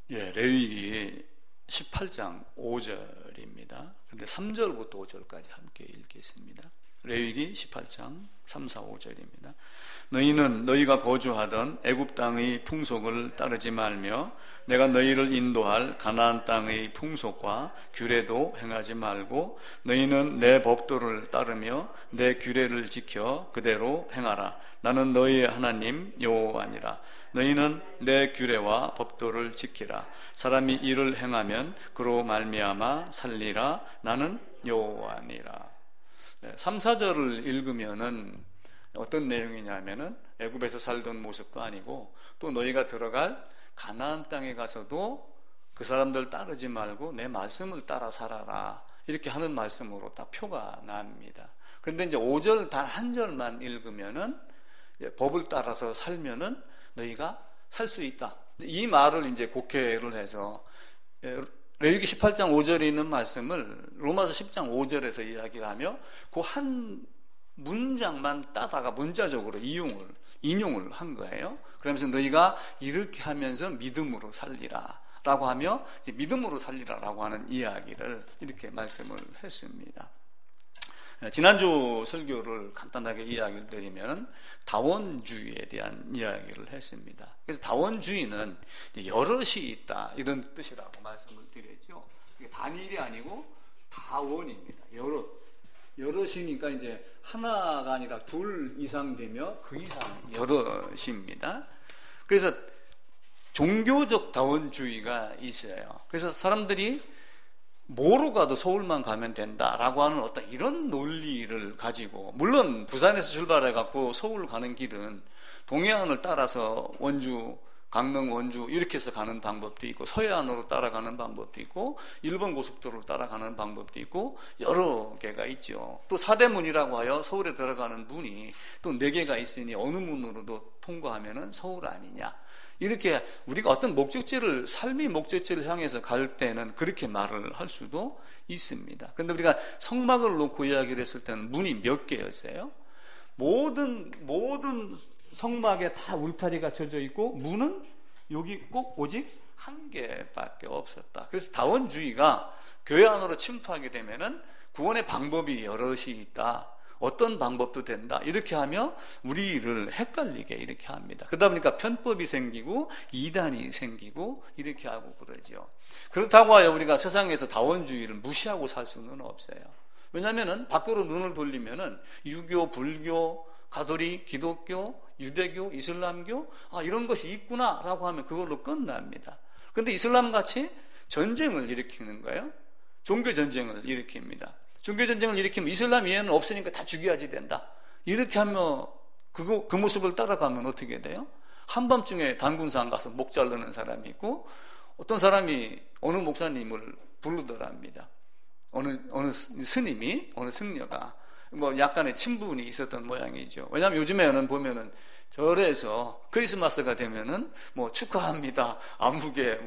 예, 레위기 18장 5절입니다. 그런데 3절부터 5절까지 함께 읽겠습니다. 레위기 18장 3, 4, 5절입니다. 너희는 너희가 거주하던 애굽 땅의 풍속을 따르지 말며 내가 너희를 인도할 가나안 땅의 풍속과 규례도 행하지 말고 너희는 내 법도를 따르며 내 규례를 지켜 그대로 행하라. 나는 너희의 하나님 여호와니라. 너희는 내 규례와 법도를 지키라. 사람이 이를 행하면 그로 말미암아 살리라. 나는 여호와니라. 3, 4절을 읽으면은 어떤 내용이냐면은 애굽에서 살던 모습도 아니고 또 너희가 들어갈 가나안 땅에 가서도 그 사람들 따르지 말고 내 말씀을 따라 살아라. 이렇게 하는 말씀으로 딱 표가 납니다. 그런데 이제 5절 단 한 절만 읽으면은 법을 따라서 살면은 너희가 살 수 있다. 이 말을 이제 곡해를 해서 레위기 18장 5절에 있는 말씀을 로마서 10장 5절에서 이야기하며 그 한 문장만 따다가 문자적으로 인용을 한 거예요. 그러면서 너희가 이렇게 하면서 믿음으로 살리라 라고 하며 믿음으로 살리라 라고 하는 이야기를 이렇게 말씀을 했습니다. 지난주 설교를 간단하게 이야기를 드리면 다원주의에 대한 이야기를 했습니다. 그래서 다원주의는 여럿이 있다 이런 뜻이라고 말씀을 드렸죠. 단일이 아니고 다원입니다. 여럿이니까 이제 하나가 아니라 둘 이상 되며 그 이상 여럿입니다. 그래서 종교적 다원주의가 있어요. 그래서 사람들이 뭐로 가도 서울만 가면 된다라고 하는 어떤 이런 논리를 가지고, 물론 부산에서 출발해 갖고 서울 가는 길은 동해안을 따라서 원주, 강릉, 원주 이렇게 해서 가는 방법도 있고, 서해안으로 따라가는 방법도 있고, 일본 고속도로를 따라가는 방법도 있고, 여러 개가 있죠. 또 사대문이라고 하여 서울에 들어가는 문이 또 4개가 있으니 어느 문으로도 통과하면은 서울 아니냐. 이렇게 우리가 어떤 목적지를, 삶의 목적지를 향해서 갈 때는 그렇게 말을 할 수도 있습니다. 그런데 우리가 성막을 놓고 이야기를 했을 때는 문이 몇 개였어요? 모든 성막에 다 울타리가 쳐져 있고 문은 여기 꼭 오직 한 개밖에 없었다. 그래서 다원주의가 교회 안으로 침투하게 되면은 구원의 방법이 여럿이 있다. 어떤 방법도 된다. 이렇게 하며 우리를 헷갈리게 이렇게 합니다. 그러다 보니까 편법이 생기고 이단이 생기고 이렇게 하고 그러죠. 그렇다고 하여 우리가 세상에서 다원주의를 무시하고 살 수는 없어요. 왜냐하면은 밖으로 눈을 돌리면은 유교, 불교, 가톨릭, 기독교, 유대교, 이슬람교 이런 것이 있구나라고 하면 그걸로 끝납니다. 그런데 이슬람같이 전쟁을 일으키는 거예요. 종교전쟁을 일으킵니다. 종교전쟁을 일으키면 이슬람 이해는 없으니까 다 죽여야지 된다. 이렇게 하면 그 모습을 따라가면 어떻게 돼요? 한밤중에 단군산 가서 목 자르는 사람이 있고, 어떤 사람이 어느 목사님을 부르더랍니다. 어느 스님이, 어느 승려가 약간의 친분이 있었던 모양이죠. 왜냐하면 요즘에는 보면은 절에서 크리스마스가 되면은 축하합니다. 아무개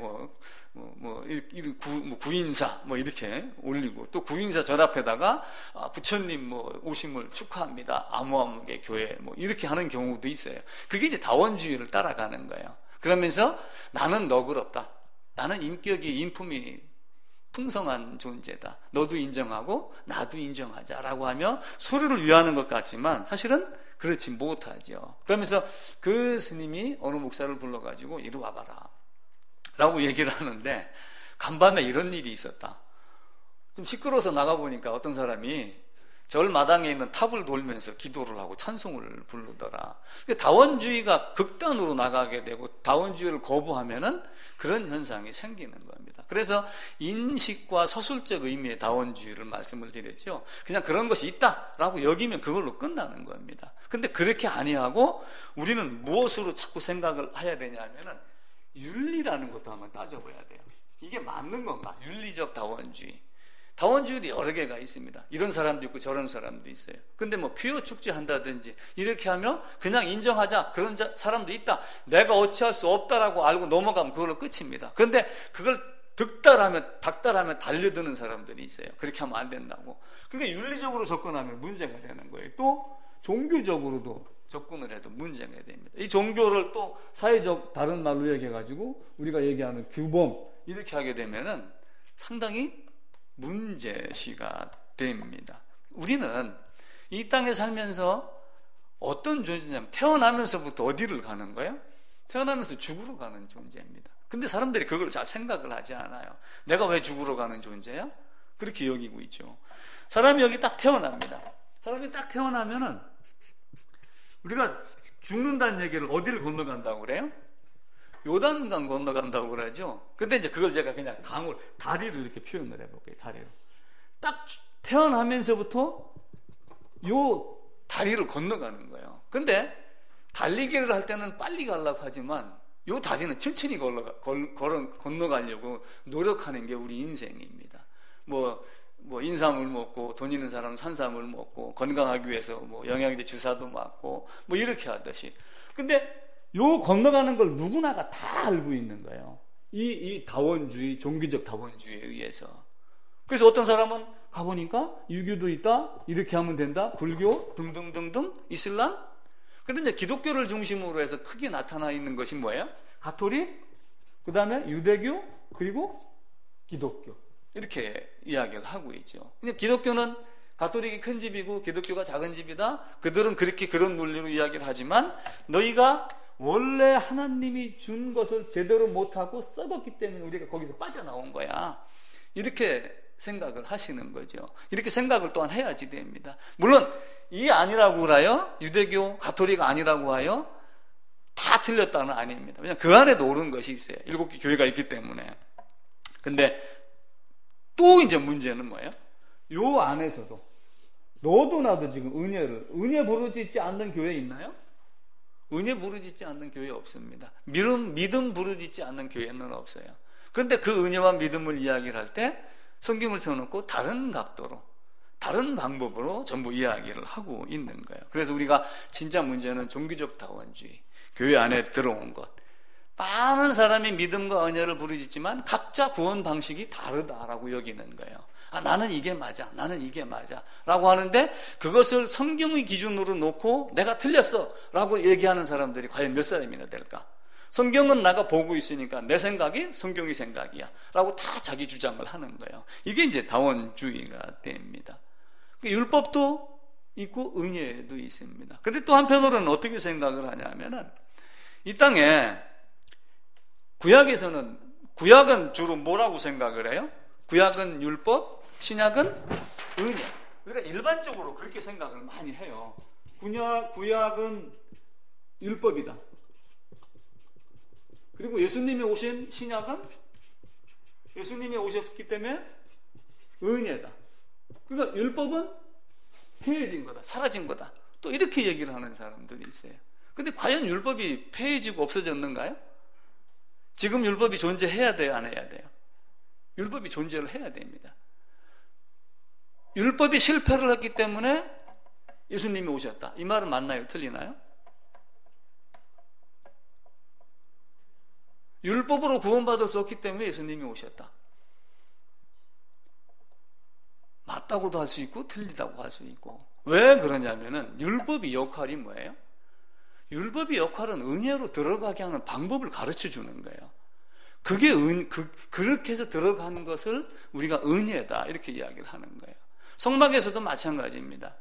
구인사 이렇게 올리고, 또 구인사 절 앞에다가 부처님 오심을 축하합니다. 아무개 교회 이렇게 하는 경우도 있어요. 그게 이제 다원주의를 따라가는 거예요. 그러면서 나는 너그럽다. 나는 인품이 풍성한 존재다. 너도 인정하고 나도 인정하자라고 하며 서로를 위하는 것 같지만 사실은 그렇지 못하죠. 그러면서 그 스님이 어느 목사를 불러가지고 이리 와봐라 라고 얘기를 하는데, 간밤에 이런 일이 있었다. 좀 시끄러워서 나가보니까 어떤 사람이 절 마당에 있는 탑을 돌면서 기도를 하고 찬송을 부르더라. 다원주의가 극단으로 나가게 되고 다원주의를 거부하면은 그런 현상이 생기는 겁니다. 그래서 인식과 서술적 의미의 다원주의를 말씀을 드렸죠. 그냥 그런 것이 있다라고 여기면 그걸로 끝나는 겁니다. 근데 그렇게 아니하고 우리는 무엇으로 자꾸 생각을 해야 되냐면은 윤리라는 것도 한번 따져봐야 돼요. 이게 맞는 건가? 윤리적 다원주의. 다원주의도 여러 개가 있습니다. 이런 사람도 있고 저런 사람도 있어요. 근데 퀴어 축제 한다든지 이렇게 하면 그냥 인정하자, 그런 사람도 있다. 내가 어찌할 수 없다라고 알고 넘어가면 그걸로 끝입니다. 그런데 그걸 닥달하면 달려드는 사람들이 있어요. 그렇게 하면 안 된다고. 그러니까 윤리적으로 접근하면 문제가 되는 거예요. 또 종교적으로도 접근을 해도 문제가 됩니다. 이 종교를 또 사회적 다른 말로 얘기해가지고 우리가 얘기하는 규범 이렇게 하게 되면은 상당히 문제시가 됩니다. 우리는 이 땅에 살면서 어떤 존재냐면 태어나면서부터 어디를 가는 거예요? 태어나면서 죽으러 가는 존재입니다. 근데 사람들이 그걸 잘 생각을 하지 않아요. 내가 왜 죽으러 가는 존재야? 그렇게 여기고 있죠. 사람이 여기 딱 태어납니다. 사람이 딱 태어나면은 우리가 죽는다는 얘기를 어디를 건너간다고 그래요? 요단강 건너간다고 그러죠. 근데 이제 그걸 제가 그냥 강을 다리로 이렇게 표현을 해볼게요. 다리로. 딱 태어나면서부터 요 다리를 건너가는 거예요. 근데 달리기를 할 때는 빨리 가려고 하지만 요 다리는 천천히 건너가려고 노력하는 게 우리 인생입니다. 뭐 인삼을 먹고 돈 있는 사람은 산삼을 먹고 건강하기 위해서 뭐 영양제 주사도 맞고 뭐 이렇게 하듯이. 근데 요 건너가는 걸 누구나가 다 알고 있는 거예요. 이 다원주의, 종교적 다원주의에 의해서. 그래서 어떤 사람은 가보니까 유교도 있다, 이렇게 하면 된다, 불교 등등등등, 이슬람. 근데 이제 기독교를 중심으로 해서 크게 나타나 있는 것이 뭐예요? 가톨릭, 그 다음에 유대교, 그리고 기독교. 이렇게 이야기를 하고 있죠. 근데 기독교는 가톨릭이 큰 집이고 기독교가 작은 집이다. 그들은 그렇게 그런 논리로 이야기를 하지만 너희가 원래 하나님이 준 것을 제대로 못하고 썩었기 때문에 우리가 거기서 빠져나온 거야. 이렇게 생각을 하시는 거죠. 이렇게 생각을 또한 해야지 됩니다. 물론 이 아니라고 하여 유대교, 가톨릭 아니라고 하여 다 틀렸다는 아닙니다. 왜냐하면 그 안에도 옳은 것이 있어요. 7개 교회가 있기 때문에. 근데 또 이제 문제는 뭐예요? 요 안에서도 너도 나도 지금 은혜 부르짖지 않는 교회 있나요? 은혜 부르짖지 않는 교회 없습니다. 믿음 부르짖지 않는 교회는 없어요. 그런데 그 은혜와 믿음을 이야기를 할 때 성경을 펴놓고 다른 각도로 다른 방법으로 전부 이야기를 하고 있는 거예요. 그래서 우리가 진짜 문제는 종교적 다원주의, 교회 안에 들어온 것. 많은 사람이 믿음과 은혜를 부르짖지만 각자 구원 방식이 다르다라고 여기는 거예요. 나는 이게 맞아, 나는 이게 맞아 라고 하는데 그것을 성경의 기준으로 놓고 내가 틀렸어 라고 얘기하는 사람들이 과연 몇 사람이나 될까? 성경은 내가 보고 있으니까 내 생각이 성경의 생각이야 라고 다 자기 주장을 하는 거예요. 이게 이제 다원주의가 됩니다. 율법도 있고 은혜도 있습니다. 그런데 또 한편으로는 어떻게 생각을 하냐면은 이 땅에 구약은 주로 뭐라고 생각을 해요? 구약은 율법, 신약은 은혜. 그러니까 일반적으로 그렇게 생각을 많이 해요. 구약은 율법이다. 그리고 예수님이 오신 신약은 예수님이 오셨기 때문에 은혜다. 그러니까 율법은 폐해진 거다, 사라진 거다. 또 이렇게 얘기를 하는 사람들이 있어요. 근데 과연 율법이 폐해지고 없어졌는가요? 지금 율법이 존재해야 돼요, 안 해야 돼요? 율법이 존재를 해야 됩니다. 율법이 실패를 했기 때문에 예수님이 오셨다. 이 말은 맞나요? 틀리나요? 율법으로 구원받을 수 없기 때문에 예수님이 오셨다. 맞다고도 할 수 있고 틀리다고 할 수 있고. 왜 그러냐면은 율법의 역할이 뭐예요? 율법의 역할은 은혜로 들어가게 하는 방법을 가르쳐 주는 거예요. 그게 그렇게 해서 들어가는 것을 우리가 은혜다 이렇게 이야기를 하는 거예요. 성막에서도 마찬가지입니다.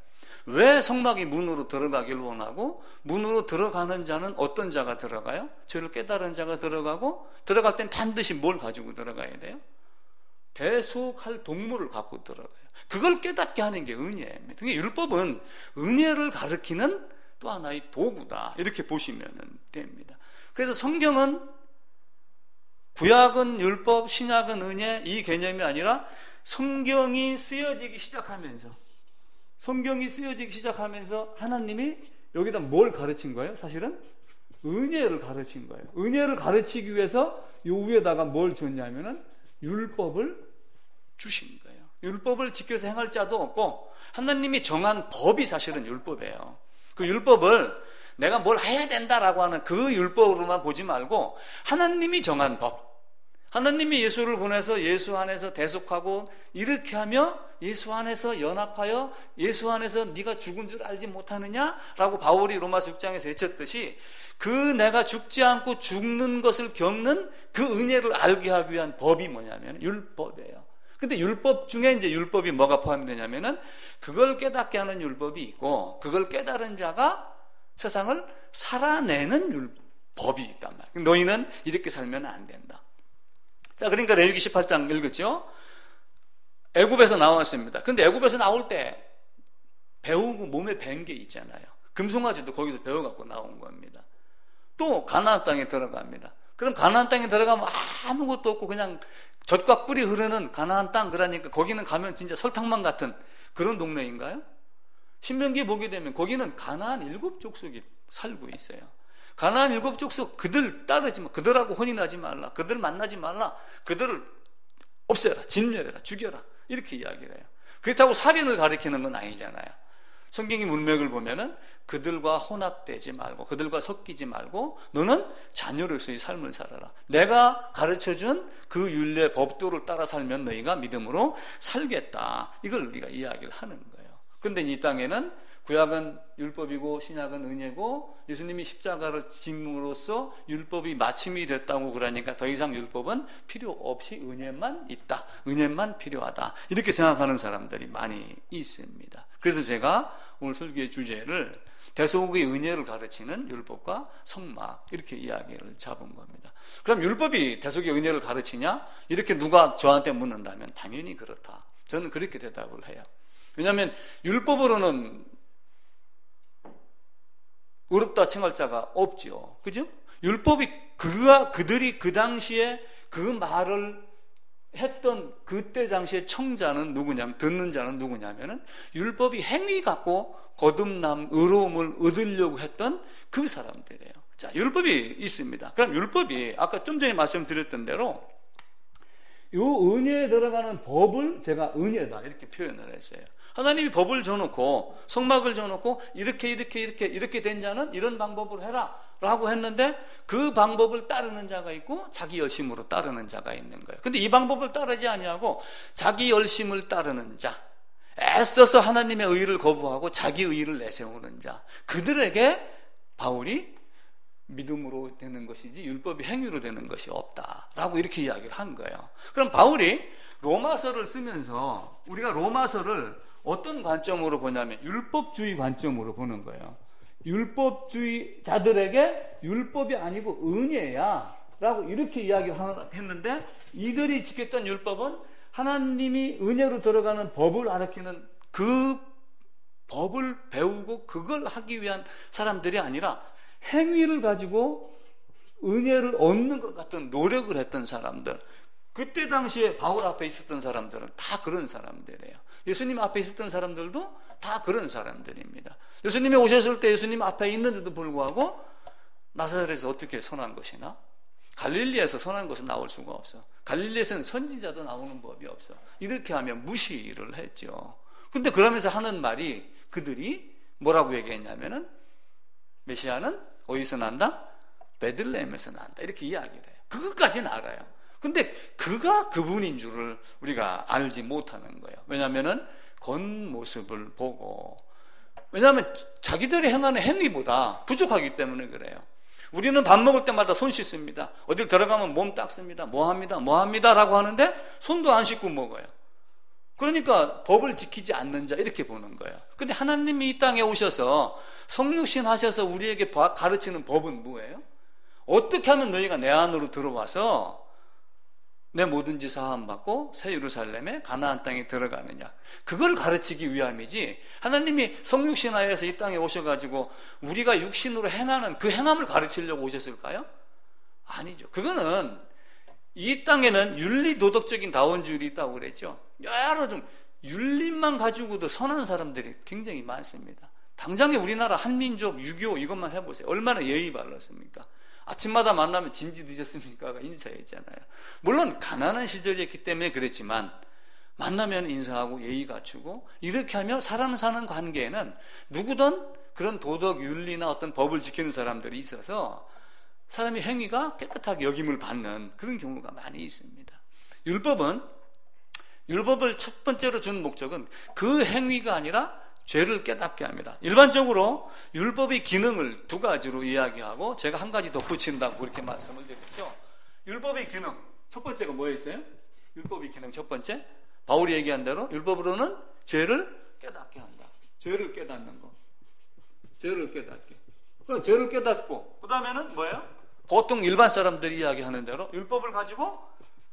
왜 성막이 문으로 들어가기를 원하고 문으로 들어가는 자는 어떤 자가 들어가요? 저를 깨달은 자가 들어가고 들어갈 땐 반드시 뭘 가지고 들어가야 돼요? 대속할 동물을 갖고 들어가요. 그걸 깨닫게 하는 게 은혜입니다. 그러니까 율법은 은혜를 가르치는 또 하나의 도구다 이렇게 보시면 됩니다. 그래서 성경은 구약은 율법, 신약은 은혜 이 개념이 아니라 성경이 쓰여지기 시작하면서 하나님이 여기다 뭘 가르친 거예요? 사실은 은혜를 가르친 거예요. 은혜를 가르치기 위해서 요 위에다가 뭘 줬냐면은 율법을 주신 거예요. 율법을 지켜서 행할 자도 없고 하나님이 정한 법이 사실은 율법이에요. 그 율법을 내가 뭘 해야 된다라고 하는 그 율법으로만 보지 말고 하나님이 정한 법, 하나님이 예수를 보내서 예수 안에서 대속하고 이렇게 하며 예수 안에서 연합하여 예수 안에서 네가 죽은 줄 알지 못하느냐라고 바울이 로마서 6장에서 외쳤듯이 그 내가 죽지 않고 죽는 것을 겪는 그 은혜를 알게 하기 위한 법이 뭐냐면 율법이에요. 근데 율법 중에 이제 율법이 뭐가 포함되냐면은 그걸 깨닫게 하는 율법이 있고 그걸 깨달은 자가 세상을 살아내는 율법이 있단 말이에요. 너희는 이렇게 살면 안 된다. 자, 그러니까 레위기 18장 읽었죠? 애굽에서 나왔습니다. 근데 애굽에서 나올 때 배우고 몸에 밴 게 있잖아요. 금송아지도 거기서 배워갖고 나온 겁니다. 또 가나안 땅에 들어갑니다. 그럼 가나안 땅에 들어가면 아무것도 없고 그냥 젖과 꿀이 흐르는 가나안 땅, 그러니까 거기는 가면 진짜 설탕만 같은 그런 동네인가요? 신명기에 보게 되면 거기는 가나안 7족속이 살고 있어요. 가나안 7족속 그들 따르지 마, 그들하고 혼인하지 말라, 그들 만나지 말라, 그들을 없애라, 진멸해라, 죽여라, 이렇게 이야기를 해요. 그렇다고 살인을 가리키는 건 아니잖아요. 성경의 문맥을 보면은 그들과 혼합되지 말고 그들과 섞이지 말고 너는 자녀로서의 삶을 살아라. 내가 가르쳐준 그 율례 법도를 따라 살면 너희가 믿음으로 살겠다. 이걸 우리가 이야기를 하는 거예요. 그런데 이 땅에는 구약은 율법이고 신약은 은혜고 예수님이 십자가를 짐으로써 율법이 마침이 됐다고 그러니까 더 이상 율법은 필요 없이 은혜만 있다. 은혜만 필요하다. 이렇게 생각하는 사람들이 많이 있습니다. 그래서 제가 오늘 설교의 주제를 대속의 은혜를 가르치는 율법과 성막 이렇게 이야기를 잡은 겁니다. 그럼 율법이 대속의 은혜를 가르치냐? 이렇게 누가 저한테 묻는다면 당연히 그렇다. 저는 그렇게 대답을 해요. 왜냐하면 율법으로는 의롭다 칭할 자가 없죠. 그죠? 율법이 그들이 그 당시에 그 말을 했던 그때 당시에 청자는 누구냐면 듣는 자는 누구냐면은 율법이 행위 갖고 거듭남 의로움을 얻으려고 했던 그 사람들이에요. 자, 율법이 있습니다. 그럼 율법이 아까 좀 전에 말씀드렸던 대로 요 은혜에 들어가는 법을 제가 은혜다 이렇게 표현을 했어요. 하나님이 법을 줘놓고 성막을 줘놓고 이렇게 된 자는 이런 방법으로 해라 라고 했는데 그 방법을 따르는 자가 있고 자기 열심으로 따르는 자가 있는 거예요. 근데 이 방법을 따르지 아니하고 자기 열심을 따르는 자, 애써서 하나님의 의를 거부하고 자기 의를 내세우는 자, 그들에게 바울이 믿음으로 되는 것이지 율법이 행위로 되는 것이 없다라고 이렇게 이야기를 한 거예요. 그럼 바울이 로마서를 쓰면서 우리가 로마서를 어떤 관점으로 보냐면 율법주의 관점으로 보는 거예요. 율법주의자들에게 율법이 아니고 은혜야 라고 이렇게 이야기를 했는데 이들이 지켰던 율법은 하나님이 은혜로 들어가는 법을 가르치는 그 법을 배우고 그걸 하기 위한 사람들이 아니라 행위를 가지고 은혜를 얻는 것 같은 노력을 했던 사람들, 그때 당시에 바울 앞에 있었던 사람들은 다 그런 사람들이에요. 예수님 앞에 있었던 사람들도 다 그런 사람들입니다. 예수님이 오셨을 때 예수님 앞에 있는데도 불구하고 나사렛에서 어떻게 선한 것이나 갈릴리에서 선한 것은 나올 수가 없어. 갈릴리에서는 선지자도 나오는 법이 없어. 이렇게 하면 무시를 했죠. 근데 그러면서 하는 말이 그들이 뭐라고 얘기했냐면은 메시아는 어디서 난다? 베들레헴에서 난다. 이렇게 이야기를 해요. 그것까지는 알아요. 근데 그가 그분인 줄을 우리가 알지 못하는 거예요. 왜냐하면은 겉모습을 보고, 왜냐하면 자기들이 행하는 행위보다 부족하기 때문에 그래요. 우리는 밥 먹을 때마다 손 씻습니다. 어딜 들어가면 몸 닦습니다. 뭐합니다 라고 하는데 손도 안 씻고 먹어요. 그러니까 법을 지키지 않는 자 이렇게 보는 거예요. 근데 하나님이 이 땅에 오셔서 성육신 하셔서 우리에게 가르치는 법은 뭐예요? 어떻게 하면 너희가 내 안으로 들어와서 내 뭐든지 사함받고 새 예루살렘에 가나안 땅에 들어가느냐, 그걸 가르치기 위함이지 하나님이 성육신하여서 이 땅에 오셔가지고 우리가 육신으로 행하는 그 행함을 가르치려고 오셨을까요? 아니죠. 그거는 이 땅에는 윤리도덕적인 다원주의가 있다고 그랬죠. 여러 좀 윤리만 가지고도 선한 사람들이 굉장히 많습니다. 당장에 우리나라 한민족 6.25 이것만 해보세요. 얼마나 예의 바랐습니까? 아침마다 만나면 진지 드셨습니까가 인사했잖아요. 물론 가난한 시절이었기 때문에 그랬지만 만나면 인사하고 예의 갖추고 이렇게 하며 사람 사는 관계에는 누구든 그런 도덕 윤리나 어떤 법을 지키는 사람들이 있어서 사람의 행위가 깨끗하게 여김을 받는 그런 경우가 많이 있습니다. 율법을 첫 번째로 준 목적은 그 행위가 아니라 죄를 깨닫게 합니다. 일반적으로 율법의 기능을 두 가지로 이야기하고 제가 한 가지 덧붙인다고 그렇게 말씀을 드렸죠. 율법의 기능 첫 번째가 뭐였어요? 율법의 기능 첫 번째, 바울이 얘기한 대로 율법으로는 죄를 깨닫게 한다. 죄를 깨닫는 거. 죄를 깨닫게. 그럼 죄를 깨닫고 그 다음에는 뭐예요? 보통 일반 사람들이 이야기하는 대로 율법을 가지고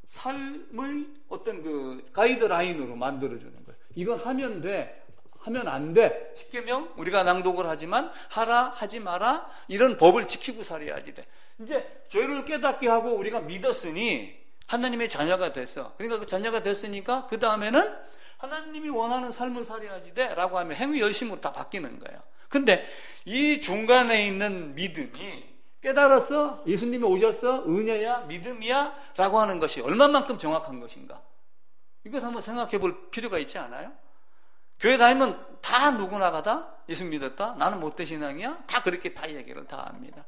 삶의 어떤 그 가이드라인으로 만들어주는 거예요. 이건 하면 돼, 하면 안 돼. 십계명 우리가 낭독을 하지만 하라, 하지 마라 이런 법을 지키고 살아야지 돼. 이제 죄를 깨닫게 하고 우리가 믿었으니 하나님의 자녀가 됐어. 그러니까 그 자녀가 됐으니까 그 다음에는 하나님이 원하는 삶을 살아야지 돼 라고 하면 행위 열심으로 다 바뀌는 거예요. 근데 이 중간에 있는 믿음이 깨달았어? 예수님이 오셨어? 은혜야? 믿음이야? 라고 하는 것이 얼마만큼 정확한 것인가? 이것 한번 생각해 볼 필요가 있지 않아요? 교회 다니면 다 누구나가 다 예수 믿었다? 나는 못된 신앙이야? 다 그렇게 다 얘기를 다 합니다.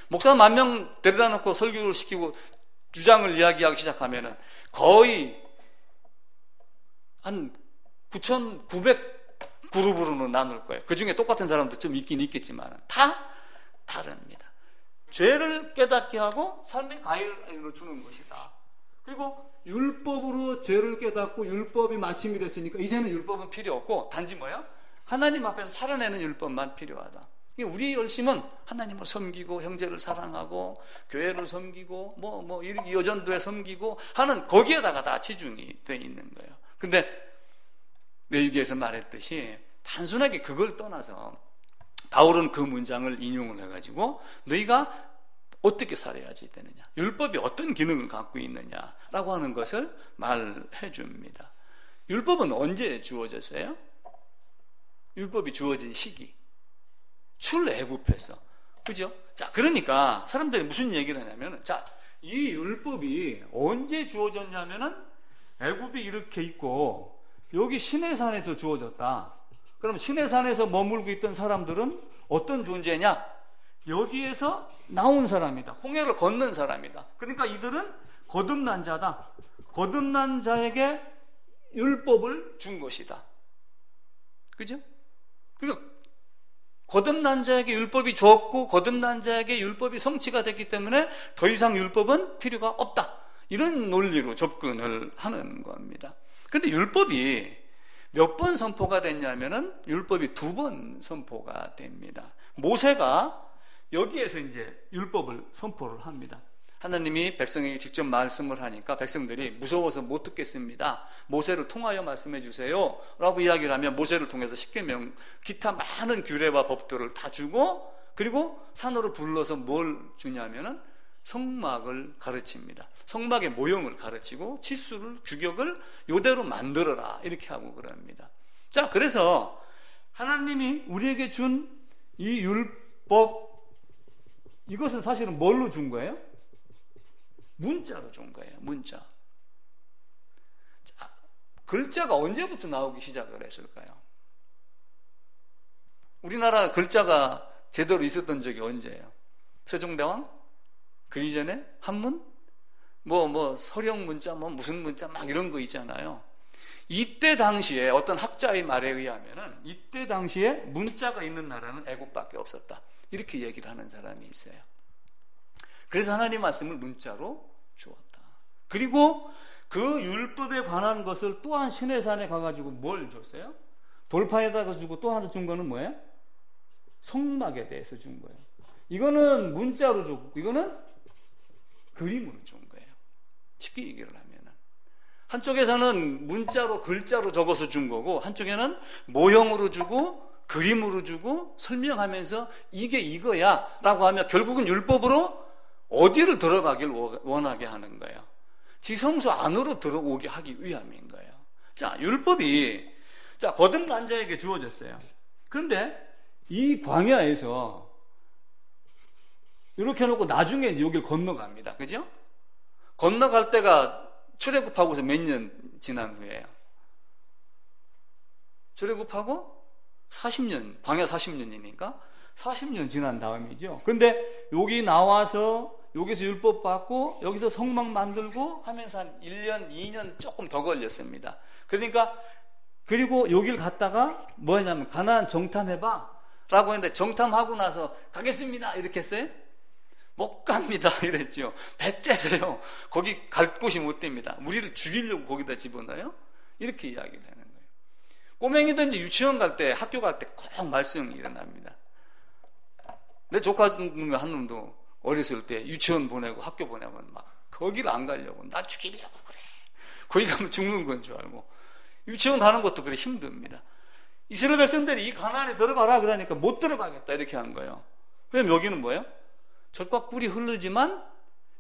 목사 10,000명 데려다 놓고 설교를 시키고 주장을 이야기하기 시작하면은 거의 한 9,900 그룹으로는 나눌 거예요. 그 중에 똑같은 사람도 좀 있긴 있겠지만 다 다릅니다. 죄를 깨닫게 하고 삶의 가이드를 주는 것이다. 그리고 율법으로 죄를 깨닫고 율법이 마침이 됐으니까 이제는 율법은 필요 없고 단지 뭐야? 하나님 앞에서 살아내는 율법만 필요하다. 우리의 열심은 하나님을 섬기고 형제를 사랑하고 교회를 섬기고 여전도에 섬기고 하는 거기에다가 다 치중이 돼 있는 거예요. 근데 레위기에서 말했듯이 단순하게 그걸 떠나서 바울은 그 문장을 인용을 해가지고 너희가 어떻게 살아야지 되느냐, 율법이 어떤 기능을 갖고 있느냐라고 하는 것을 말해 줍니다. 율법은 언제 주어졌어요? 율법이 주어진 시기, 출애굽에서, 그죠? 자, 그러니까 사람들이 무슨 얘기를 하냐면은, 자, 이 율법이 언제 주어졌냐면은 애굽이 이렇게 있고 여기 시내산에서 주어졌다. 그럼 시내산에서 머물고 있던 사람들은 어떤 존재냐? 여기에서 나온 사람이다. 홍해를 건넌 사람이다. 그러니까 이들은 거듭난 자다. 거듭난 자에게 율법을 준 것이다. 그죠? 그리고 거듭난 자에게 율법이 주었고 거듭난 자에게 율법이 성취가 됐기 때문에 더 이상 율법은 필요가 없다. 이런 논리로 접근을 하는 겁니다. 그런데 율법이 몇 번 선포가 됐냐면은 율법이 2번 선포가 됩니다. 모세가 여기에서 이제 율법을 선포를 합니다. 하나님이 백성에게 직접 말씀을 하니까 백성들이 무서워서 못 듣겠습니다. 모세를 통하여 말씀해 주세요 라고 이야기를 하면 모세를 통해서 십계명 기타 많은 규례와 법들을 다 주고 그리고 산으로 불러서 뭘 주냐면은 성막을 가르칩니다. 성막의 모형을 가르치고 치수를 규격을 이대로 만들어라 이렇게 하고 그럽니다. 자, 그래서 하나님이 우리에게 준 이 율법, 이것은 사실은 뭘로 준 거예요? 문자로 준 거예요. 문자. 자, 글자가 언제부터 나오기 시작을 했을까요? 우리나라 글자가 제대로 있었던 적이 언제예요? 세종대왕? 그 이전에 한문? 서령 문자, 무슨 문자 막 이런 거 있잖아요. 이때 당시에 어떤 학자의 말에 의하면은 이때 당시에 문자가 있는 나라는 애국밖에 없었다. 이렇게 얘기를 하는 사람이 있어요. 그래서 하나님 말씀을 문자로 주었다. 그리고 그 율법에 관한 것을 또한 시내산에 가가지고 뭘 줬어요? 돌판에다가 주고 또 하나 준 거는 뭐예요? 성막에 대해서 준 거예요. 이거는 문자로 주고 이거는 그림으로 준 거예요. 쉽게 얘기를 하면은 한쪽에서는 문자로 글자로 적어서 준 거고 한쪽에는 모형으로 주고 그림으로 주고 설명하면서 이게 이거야 라고 하면 결국은 율법으로 어디를 들어가길 원하게 하는 거예요. 지성소 안으로 들어오게 하기 위함인 거예요. 자, 율법이 거듭난 자에게 주어졌어요. 그런데 이 광야에서 이렇게 해놓고 나중에 여기를 건너갑니다. 그죠? 건너갈 때가 출애굽하고서 몇 년 지난 후에요? 출애굽하고 40년, 광야 40년이니까 40년 지난 다음이죠. 그런데 여기 나와서 여기서 율법 받고 여기서 성막 만들고 하면서 한 1년, 2년 조금 더 걸렸습니다. 그러니까 그리고 여길 갔다가 뭐냐면 가나안 정탐해봐 라고 했는데 정탐하고 나서 가겠습니다 이렇게 했어요? 못 갑니다 이랬죠. 배째서요. 거기 갈 곳이 못 됩니다. 우리를 죽이려고 거기다 집어넣어요? 이렇게 이야기를 하는 거예요. 꼬맹이든지 유치원 갈 때, 학교 갈 때 꼭 말썽이 일어납니다. 내 조카 한 놈도 어렸을 때 유치원 보내고 학교 보내면 막 거기를 안 가려고 나 죽이려고 그래. 거기 가면 죽는 건 줄 알고 유치원 가는 것도 그래 힘듭니다. 이스라엘 백성들이 이 가나안에 들어가라 그러니까 못 들어가겠다 이렇게 한 거예요. 왜냐면 여기는 뭐예요? 젖과 꿀이 흐르지만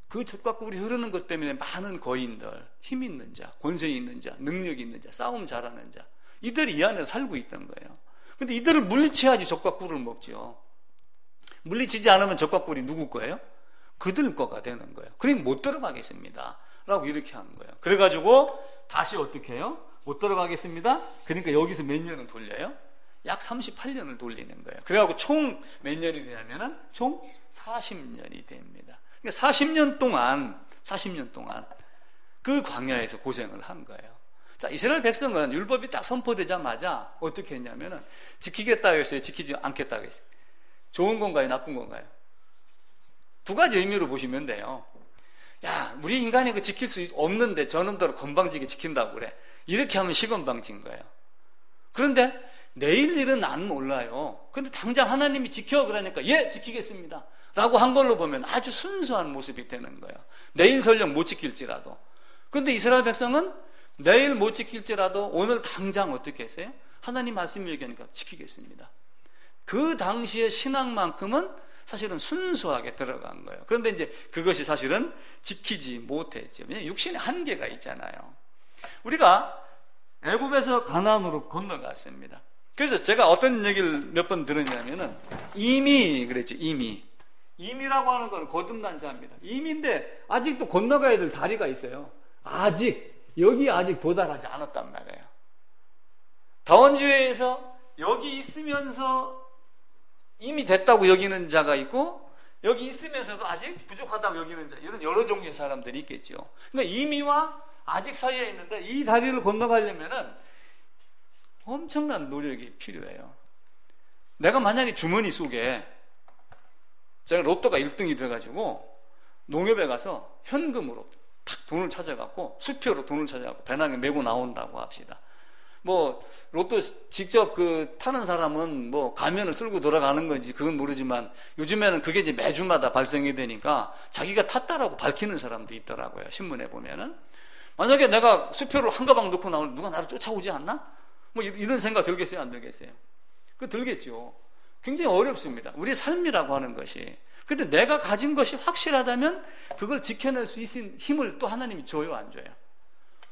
그 젖과 꿀이 흐르는 것 때문에 많은 거인들, 힘 있는 자, 권세 있는 자, 능력 있는 자, 싸움 잘하는 자 이들이 이 안에서 살고 있던 거예요. 근데 이들을 물리쳐야지 젖과 꿀을 먹죠. 물리치지 않으면 젖과 꿀이 누구 거예요? 그들 거가 되는 거예요. 그러니까 못 들어가겠습니다 라고 이렇게 하는 거예요. 그래가지고 다시 어떻게 해요? 못 들어가겠습니다. 그러니까 여기서 몇 년을 돌려요? 약 38년을 돌리는 거예요. 그래가지고 총 몇 년이 되냐면은 총 40년이 됩니다. 그러니까 40년 동안 그 광야에서 고생을 한 거예요. 자, 이스라엘 백성은 율법이 딱 선포되자마자 어떻게 했냐면은 지키겠다고 했어요? 지키지 않겠다고 했어요? 좋은 건가요? 나쁜 건가요? 두 가지 의미로 보시면 돼요. 야, 우리 인간이 그 지킬 수 없는데 저놈들은 건방지게 지킨다고 그래. 이렇게 하면 시건방진 거예요. 그런데 내일 일은 안 몰라요. 근데 당장 하나님이 지켜 그러니까 예, 지키겠습니다 라고 한 걸로 보면 아주 순수한 모습이 되는 거예요. 내일 설령 못 지킬지라도. 근데 이스라엘 백성은 내일 못 지킬지라도 오늘 당장 어떻게 했어요? 하나님 말씀이 얘기하니까 지키겠습니다. 그 당시의 신앙만큼은 사실은 순수하게 들어간 거예요. 그런데 이제 그것이 사실은 지키지 못했죠. 왜냐하면 육신의 한계가 있잖아요. 우리가 애굽에서 가나안으로 건너갔습니다. 그래서 제가 어떤 얘기를 몇 번 들었냐면은 이미 그랬죠. 이미라고 하는 건 거듭난 자입니다. 이미인데 아직도 건너가야 될 다리가 있어요. 여기 아직 도달하지 않았단 말이에요. 다원주의에서 여기 있으면서 이미 됐다고 여기는 자가 있고 여기 있으면서도 아직 부족하다고 여기는 자, 이런 여러 종류의 사람들이 있겠죠. 그러니까 이미와 아직 사이에 있는데 이 다리를 건너가려면은 엄청난 노력이 필요해요. 내가 만약에 주머니 속에 제가 로또가 1등이 돼가지고 농협에 가서 현금으로 탁 돈을 찾아갖고 수표로 돈을 찾아갖고 배낭에 메고 나온다고 합시다. 뭐 로또 직접 타는 사람은 뭐 가면을 쓸고 돌아가는 건지 그건 모르지만 요즘에는 그게 이제 매주마다 발생이 되니까 자기가 탔다라고 밝히는 사람도 있더라고요. 신문에 보면은. 만약에 내가 수표를 한 가방 넣고 나오면 누가 나를 쫓아오지 않나? 뭐 이런 생각 들겠어요? 안 들겠어요? 들겠죠. 굉장히 어렵습니다. 우리의 삶이라고 하는 것이. 근데 내가 가진 것이 확실하다면 그걸 지켜낼 수 있는 힘을 또 하나님이 줘요, 안 줘요?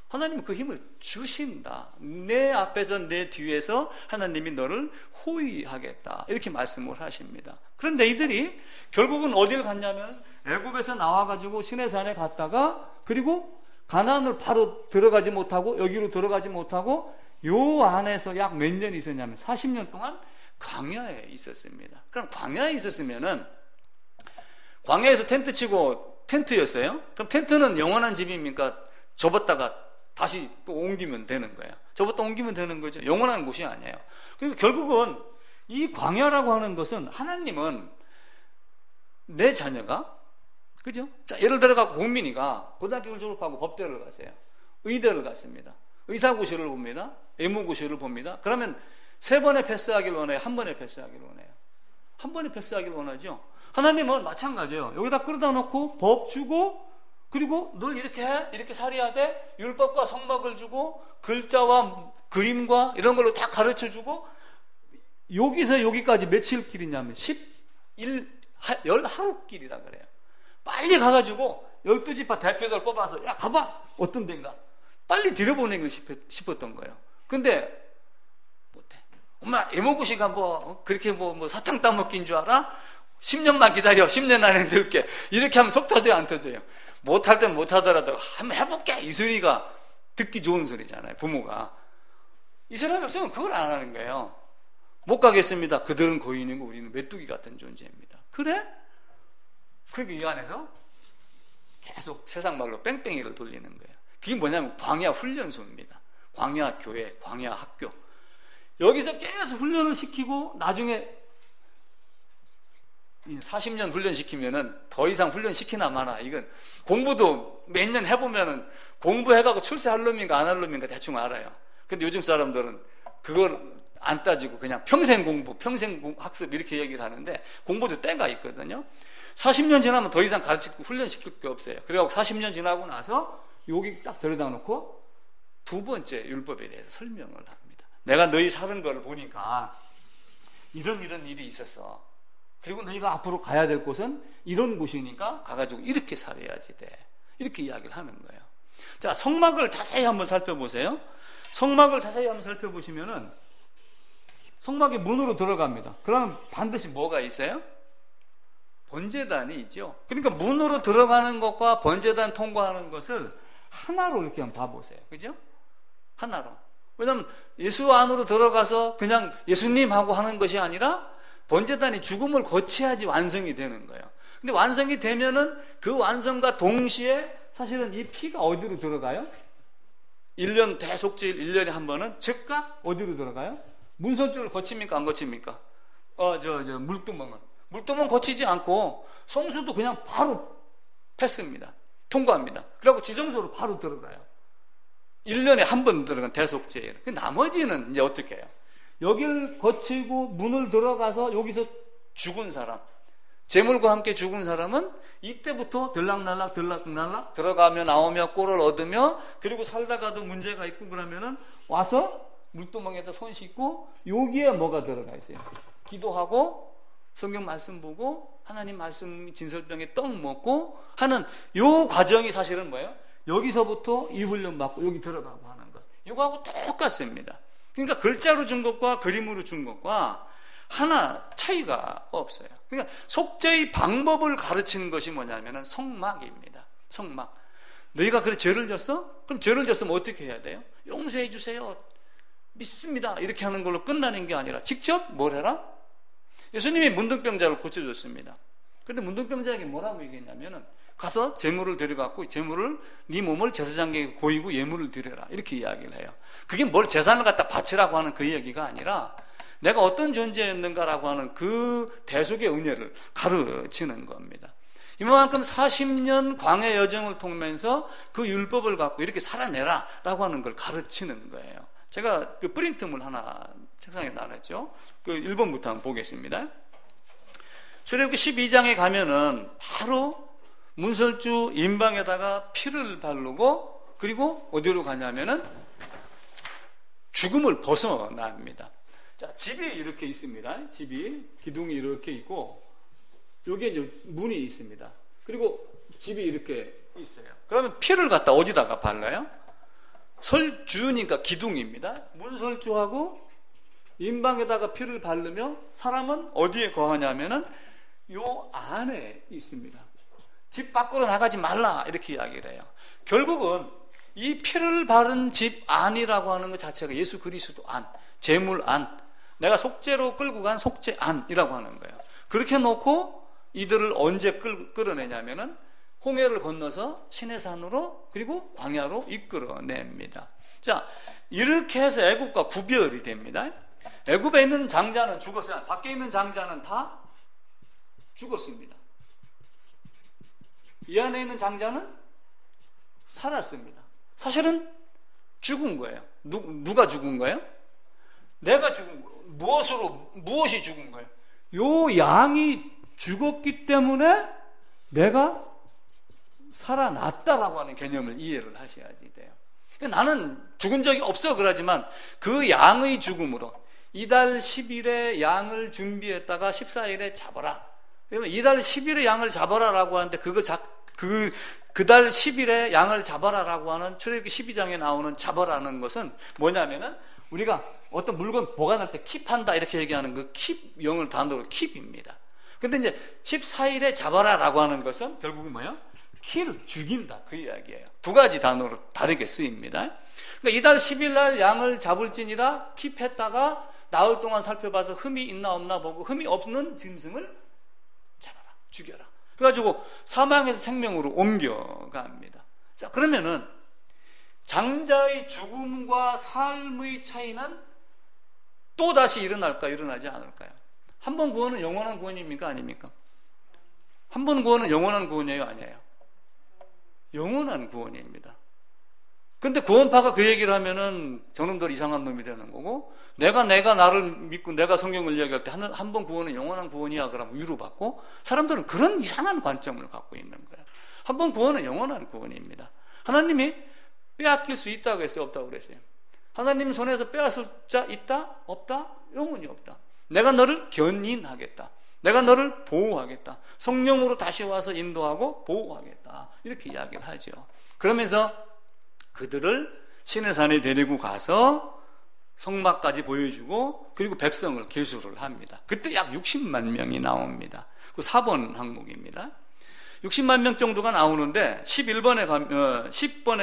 하나님은 그 힘을 주신다. 내 앞에서 내 뒤에서 하나님이 너를 호위하겠다. 이렇게 말씀을 하십니다. 그런데 이들이 결국은 어디를 갔냐면 애굽에서 나와가지고 시내산에 갔다가 그리고 가나안을 바로 들어가지 못하고 여기로 들어가지 못하고 요 안에서 약 몇 년이 있었냐면 40년 동안 광야에 있었습니다. 그럼 광야에 있었으면은 광야에서 텐트 치고 텐트였어요? 그럼 텐트는 영원한 집입니까? 접었다가 다시 또 옮기면 되는 거예요. 접었다 옮기면 되는 거죠. 영원한 곳이 아니에요. 그러니까 결국은 이 광야라고 하는 것은 하나님은 내 자녀가 그죠? 자, 예를 들어가 공민이가 고등학교를 졸업하고 법대를 갔어요. 의대를 갔습니다. 의사고시를 봅니다. 의무고시를 봅니다. 그러면 3번에 패스하기를 원해요? 한 번에 패스하기를 원해요? 한 번에 패스하기를 원하죠. 하나님은 마찬가지예요. 여기다 끌어다 놓고 법 주고 그리고 늘 이렇게 해? 이렇게 살아야 돼? 율법과 성막을 주고 글자와 그림과 이런 걸로 다 가르쳐 주고 여기서 여기까지 며칠 길이냐면 10하루 길이라 그래요. 빨리 가가지고 12지파 대표들 뽑아서 야 가봐 어떤 데인가 빨리 들여보내고 싶었던 거예요. 근데 못해. 엄마 애모고시가 뭐 그렇게 뭐 사탕 따먹기인 줄 알아? 10년만 기다려. 10년 안에 들게. 이렇게 하면 속 터져요 안 터져요? 못할 땐 못하더라도 한번 해볼게 이 소리가 듣기 좋은 소리잖아요. 부모가. 이스라엘 백성은 그걸 안 하는 거예요. 못 가겠습니다. 그들은 고인이고 우리는 메뚜기 같은 존재입니다. 그래? 그러니까 이 안에서 계속 세상 말로 뺑뺑이를 돌리는 거예요. 그게 뭐냐면 광야 훈련소입니다. 광야 교회, 광야 학교. 여기서 계속 훈련을 시키고 나중에 40년 훈련시키면은 더 이상 훈련시키나 마나. 이건 공부도 몇 년 해보면은 공부해가고 출세할 놈인가 안 할 놈인가 대충 알아요. 근데 요즘 사람들은 그걸 안 따지고 그냥 평생 공부, 평생 학습 이렇게 얘기를 하는데 공부도 때가 있거든요. 40년 지나면 더 이상 가르치고 훈련시킬 게 없어요. 그래갖고 40년 지나고 나서 여기 딱 들여다 놓고 두 번째 율법에 대해서 설명을 합니다. 내가 너희 사는 걸 보니까 이런 일이 있었어. 그리고 너희가 앞으로 가야 될 곳은 이런 곳이니까 가가지고 이렇게 살아야지 돼. 이렇게 이야기를 하는 거예요. 자, 성막을 자세히 한번 살펴보세요. 성막을 자세히 한번 살펴보시면은 성막의 문으로 들어갑니다. 그러면 반드시 뭐가 있어요? 번제단이 있죠. 그러니까 문으로 들어가는 것과 번제단 통과하는 것을 하나로 이렇게 한번 봐보세요. 그죠? 하나로. 왜냐하면 예수 안으로 들어가서 그냥 예수님하고 하는 것이 아니라 번제단이 죽음을 거쳐야지 완성이 되는 거예요. 근데 완성이 되면은 그 완성과 동시에 사실은 이 피가 어디로 들어가요? 1년 대속죄일 1년에 한 번은 즉각 어디로 들어가요? 문설주를 거칩니까? 안 거칩니까? 물두멍 거치지 않고 성수도 그냥 바로 패스입니다. 통과합니다. 그리고 지성소로 바로 들어가요. 1년에 한 번 들어간 대속죄일. 나머지는 이제 어떻게 해요? 여길 거치고 문을 들어가서 여기서 죽은 사람, 재물과 함께 죽은 사람은 이때부터 들락날락 들어가며 나오며 꼴을 얻으며 그리고 살다가도 문제가 있고 그러면은 와서 물두멍에다 손 씻고 여기에 뭐가 들어가 있어요? 기도하고 성경 말씀 보고 하나님 말씀 진설병에 떡 먹고 하는 요 과정이 사실은 뭐예요? 여기서부터 이 훈련 받고 여기 들어가고 하는 것. 이거하고 똑같습니다. 그러니까 글자로 준 것과 그림으로 준 것과 하나 차이가 없어요. 그러니까 속죄의 방법을 가르치는 것이 뭐냐면은 성막입니다. 성막. 너희가 그래 죄를 졌어? 그럼 죄를 졌으면 어떻게 해야 돼요? 용서해 주세요. 믿습니다. 이렇게 하는 걸로 끝나는 게 아니라 직접 뭘 해라? 예수님이 문둥병자를 고쳐줬습니다. 그런데 문둥병자에게 뭐라고 얘기했냐면은 가서 재물을 데려갖고 재물을 네 몸을 제사장에게 고이고 예물을 드려라 이렇게 이야기를 해요. 그게 뭘 재산을 갖다 바치라고 하는 그 얘기가 아니라 내가 어떤 존재였는가라고 하는 그 대속의 은혜를 가르치는 겁니다. 이만큼 40년 광해 여정을 통하면서 그 율법을 갖고 이렇게 살아내라 라고 하는 걸 가르치는 거예요. 제가 그 프린트물 하나 책상에 놔놨죠. 그 1번부터 한번 보겠습니다. 출애굽기 12장에 가면은 바로 문설주 임방에다가 피를 바르고 그리고 어디로 가냐면은 죽음을 벗어납니다. 자, 집이 이렇게 있습니다. 집이 기둥이 이렇게 있고 여기에 이제 문이 있습니다. 그리고 집이 이렇게 있어요. 그러면 피를 갖다 어디다가 발라요? 설주니까 기둥입니다. 문설주하고 임방에다가 피를 바르며 사람은 어디에 거하냐면은 요 안에 있습니다. 집 밖으로 나가지 말라 이렇게 이야기를 해요. 결국은 이 피를 바른 집 안이라고 하는 것 자체가 예수 그리스도 안, 재물 안, 내가 속죄로 끌고 간 속죄 안이라고 하는 거예요. 그렇게 놓고 이들을 언제 끌어내냐면은 홍해를 건너서 시내산으로 그리고 광야로 이끌어냅니다. 자, 이렇게 해서 애굽과 구별이 됩니다. 애굽에 있는 장자는 죽었어요. 밖에 있는 장자는 다 죽었습니다. 이 안에 있는 장자는 살았습니다. 사실은 죽은 거예요. 누가 죽은 거예요? 내가 죽은 거예요. 무엇이 죽은 거예요? 요 양이 죽었기 때문에 내가 살아났다라고 하는 개념을 이해를 하셔야지 돼요. 나는 죽은 적이 없어 그러지만 그 양의 죽음으로 이달 10일에 양을 준비했다가 14일에 잡아라. 그러면 이달 10일에 양을 잡아라라고 하는데 그달 10일에 양을 잡아라라고 하는 출애굽기 12장에 나오는 잡아라는 것은 뭐냐면은 우리가 어떤 물건 보관할 때 킵한다 이렇게 얘기하는 그 킵 영어 단어로 킵입니다. 근데 이제 14일에 잡아라라고 하는 것은 결국은 뭐예요? 키를 죽인다 그 이야기예요. 두 가지 단어로 다르게 쓰입니다. 그러니까 이달 10일 날 양을 잡을지니라 킵했다가 나흘 동안 살펴봐서 흠이 있나 없나 보고 흠이 없는 짐승을 잡아라, 죽여라. 그래가지고 사망에서 생명으로 옮겨갑니다. 자, 그러면은 장자의 죽음과 삶의 차이는 또 다시 일어날까요? 일어나지 않을까요? 한 번 구원은 영원한 구원입니까? 아닙니까? 한 번 구원은 영원한 구원이에요? 아니에요? 영원한 구원입니다. 근데 구원파가 그 얘기를 하면은 저놈들 이상한 놈이 되는 거고, 내가 나를 믿고 내가 성경을 이야기할 때 한 번 구원은 영원한 구원이야 그러면 위로받고, 사람들은 그런 이상한 관점을 갖고 있는 거예요. 한 번 구원은 영원한 구원입니다. 하나님이 빼앗길 수 있다고 했어요? 없다고 그랬어요? 하나님 손에서 빼앗을 자 있다? 없다? 영원히 없다. 내가 너를 견인하겠다. 내가 너를 보호하겠다. 성령으로 다시 와서 인도하고 보호하겠다. 이렇게 이야기를 하죠. 그러면서 그들을 시내산에 데리고 가서 성막까지 보여주고, 그리고 백성을 계수를 합니다. 그때 약 60만 명이 나옵니다. 그 4번 항목입니다. 60만 명 정도가 나오는데 10번에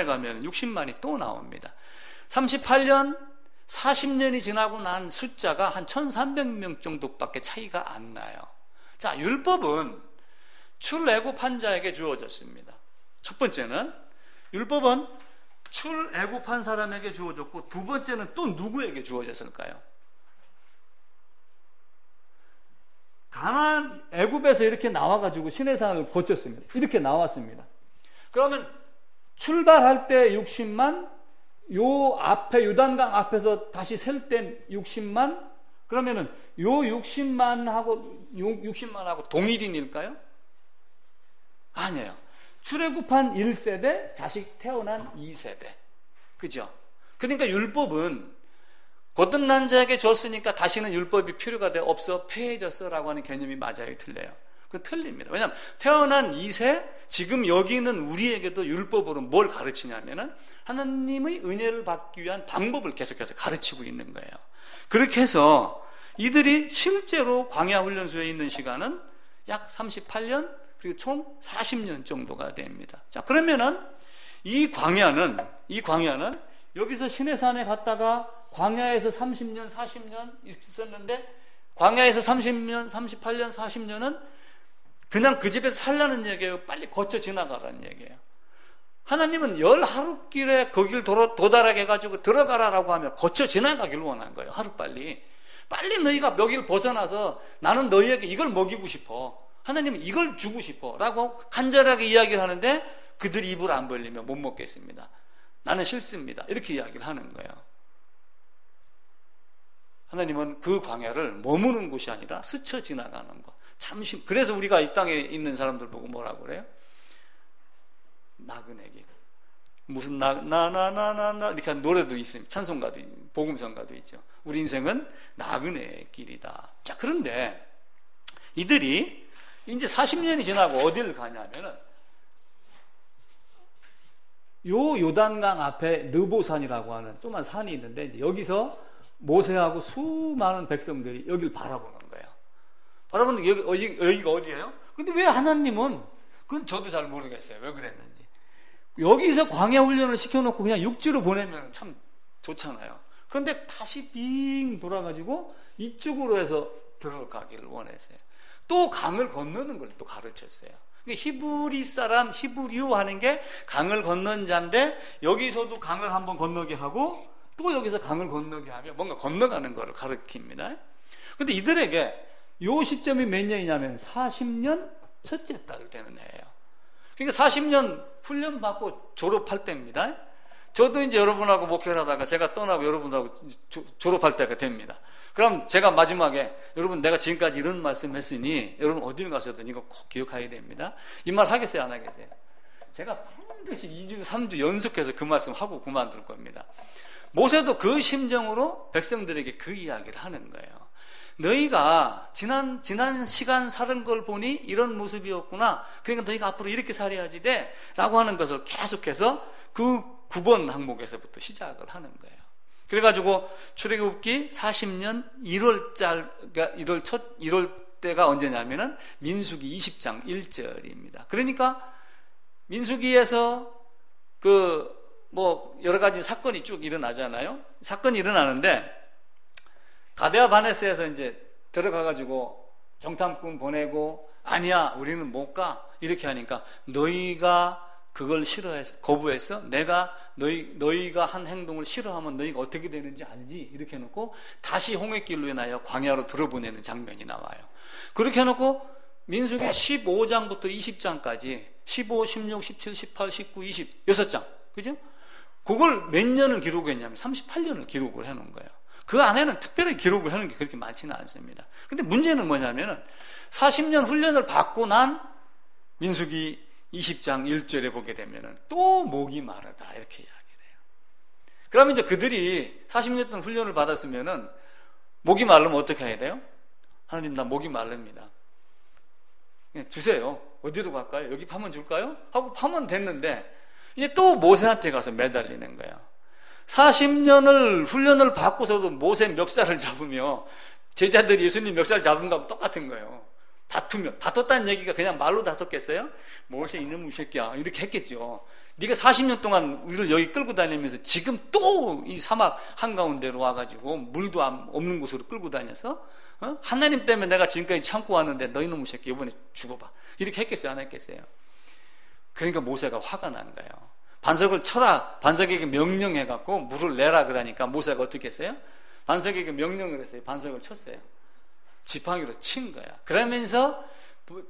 가면 60만이 또 나옵니다. 38년, 40년이 지나고 난 숫자가 한 1300명 정도밖에 차이가 안 나요. 자, 율법은 출애굽한 자에게 주어졌습니다. 첫 번째는 율법은 출애굽한 사람에게 주어졌고, 두 번째는 또 누구에게 주어졌을까요? 가나안 애굽에서 이렇게 나와가지고 시내산을 거쳤습니다. 이렇게 나왔습니다. 그러면 출발할 때 60만, 요 앞에 요단강 앞에서 다시 셀 때 60만, 그러면은 요 60만하고 동일인일까요? 아니에요. 출애굽한 1세대, 자식 태어난 2세대. 그죠? 그러니까 율법은 거듭난 자에게 줬으니까 다시는 율법이 필요가 돼 없어 폐해졌어라고 하는 개념이 맞아요? 틀려요? 그건 틀립니다. 왜냐하면 태어난 2세, 지금 여기 있는 우리에게도 율법으로 뭘 가르치냐면은 하나님의 은혜를 받기 위한 방법을 계속해서 가르치고 있는 거예요. 그렇게 해서 이들이 실제로 광야 훈련소에 있는 시간은 약 38년, 그리고 총 40년 정도가 됩니다. 자, 그러면은 이 광야는 여기서 시내산에 갔다가 광야에서 30년, 40년 있었는데, 광야에서 30년, 38년, 40년은 그냥 그 집에서 살라는 얘기예요? 빨리 거쳐 지나가라는 얘기예요? 하나님은 10하루길에 거길 도달하게 해가지고 들어가라라고 하면 거쳐 지나가길 원한 거예요. 하루빨리 너희가 여기를 벗어나서 나는 너희에게 이걸 먹이고 싶어, 하나님은 이걸 주고 싶어 라고 간절하게 이야기를 하는데, 그들이 입을 안 벌리면 못 먹겠습니다, 나는 싫습니다, 이렇게 이야기를 하는 거예요. 하나님은 그 광야를 머무는 곳이 아니라 스쳐 지나가는 것, 잠시. 그래서 우리가 이 땅에 있는 사람들 보고 뭐라고 그래요? 나그네길. 무슨 나나나나나 이렇게 노래도 있습니다. 찬송가도, 복음성가도 있죠. 우리 인생은 나그네의 길이다. 자, 그런데 이들이 이제 40년이 지나고 어디를 가냐면은 요 요단강 앞에 느보산이라고 하는 조그만 산이 있는데, 이제 여기서 모세하고 수많은 백성들이 여기를 바라보는 거예요. 바라보는데 여기가 어디예요? 근데 왜 하나님은, 그건 저도 잘 모르겠어요, 왜 그랬는지. 여기서 광야 훈련을 시켜놓고 그냥 육지로 보내면 참 좋잖아요. 그런데 다시 빙 돌아가지고 이쪽으로 해서 들어가기를 원했어요. 또 강을 건너는 걸 또 가르쳤어요. 히브리 사람, 히브리오 하는 게 강을 건넌 자인데, 여기서도 강을 한번 건너게 하고 또 여기서 강을 건너게 하면 뭔가 건너가는 것을 가르칩니다. 근데 이들에게 요 시점이 몇 년이냐면 40년 첫째 달 되는 해예요. 그러니까 40년 훈련 받고 졸업할 때입니다. 저도 이제 여러분하고 목회를 하다가 제가 떠나고 여러분하고 졸업할 때가 됩니다. 그럼 제가 마지막에, 여러분 내가 지금까지 이런 말씀 했으니 여러분 어딜 가서든 이거 꼭 기억해야 됩니다. 이 말 하겠어요, 안 하겠어요? 제가 반드시 2주 3주 연속해서 그 말씀 하고 그만둘 겁니다. 모세도 그 심정으로 백성들에게 그 이야기를 하는 거예요. 너희가 지난 시간 사는 걸 보니 이런 모습이었구나, 그러니까 너희가 앞으로 이렇게 살아야지 돼 라고 하는 것을 계속해서 그 9번 항목에서부터 시작을 하는 거예요. 그래가지고 출애굽기 40년 1월 때가 언제냐면은 민수기 20장 1절입니다. 그러니까 민수기에서 여러 가지 사건이 쭉 일어나잖아요. 사건이 일어나는데, 가데아 바네스에서 이제 들어가가지고 정탐꾼 보내고 아니야 우리는 못 가 이렇게 하니까 너희가 그걸 거부해서 내가 너희가 한 행동을 싫어하면 너희가 어떻게 되는지 알지? 이렇게 해놓고 다시 홍해길로 인하여 광야로 들어보내는 장면이 나와요. 그렇게 해놓고 민수기 15장부터 20장까지 15, 16, 17, 18, 19, 20 6장 그죠? 그걸 몇 년을 기록했냐면 38년을 기록을 해놓은 거예요. 그 안에는 특별히 기록을 하는 게 그렇게 많지는 않습니다. 근데 문제는 뭐냐면은 40년 훈련을 받고 난 민수기 20장 1절에 보게 되면은 또 목이 마르다 이렇게 이야기해요. 그러면 이제 그들이 40년 동안 훈련을 받았으면은 목이 마르면 어떻게 해야 돼요? 하나님 나 목이 마릅니다. 주세요. 어디로 갈까요? 여기 파면 줄까요? 하고 파면 됐는데 이제 또 모세한테 가서 매달리는 거예요. 40년을 훈련을 받고서도 모세 멱살을 잡으며 제자들이 예수님 멱살 잡은 거하고 똑같은 거예요. 다퉜다는 얘기가 그냥 말로 다퉜겠어요? 모세 이놈의 새끼야 이렇게 했겠죠. 네가 40년 동안 우리를 여기 끌고 다니면서 지금 또 이 사막 한가운데로 와가지고 물도 없는 곳으로 끌고 다녀서 하나님 때문에 내가 지금까지 참고 왔는데 너 이놈의 새끼 이번에 죽어봐 이렇게 했겠어요? 안 했겠어요? 그러니까 모세가 화가 난 거예요. 반석을 쳐라 반석에게 명령해갖고 물을 내라 그러니까 모세가 어떻게 했어요? 반석에게 명령을 했어요. 반석을 쳤어요. 지팡이로 친 거야. 그러면서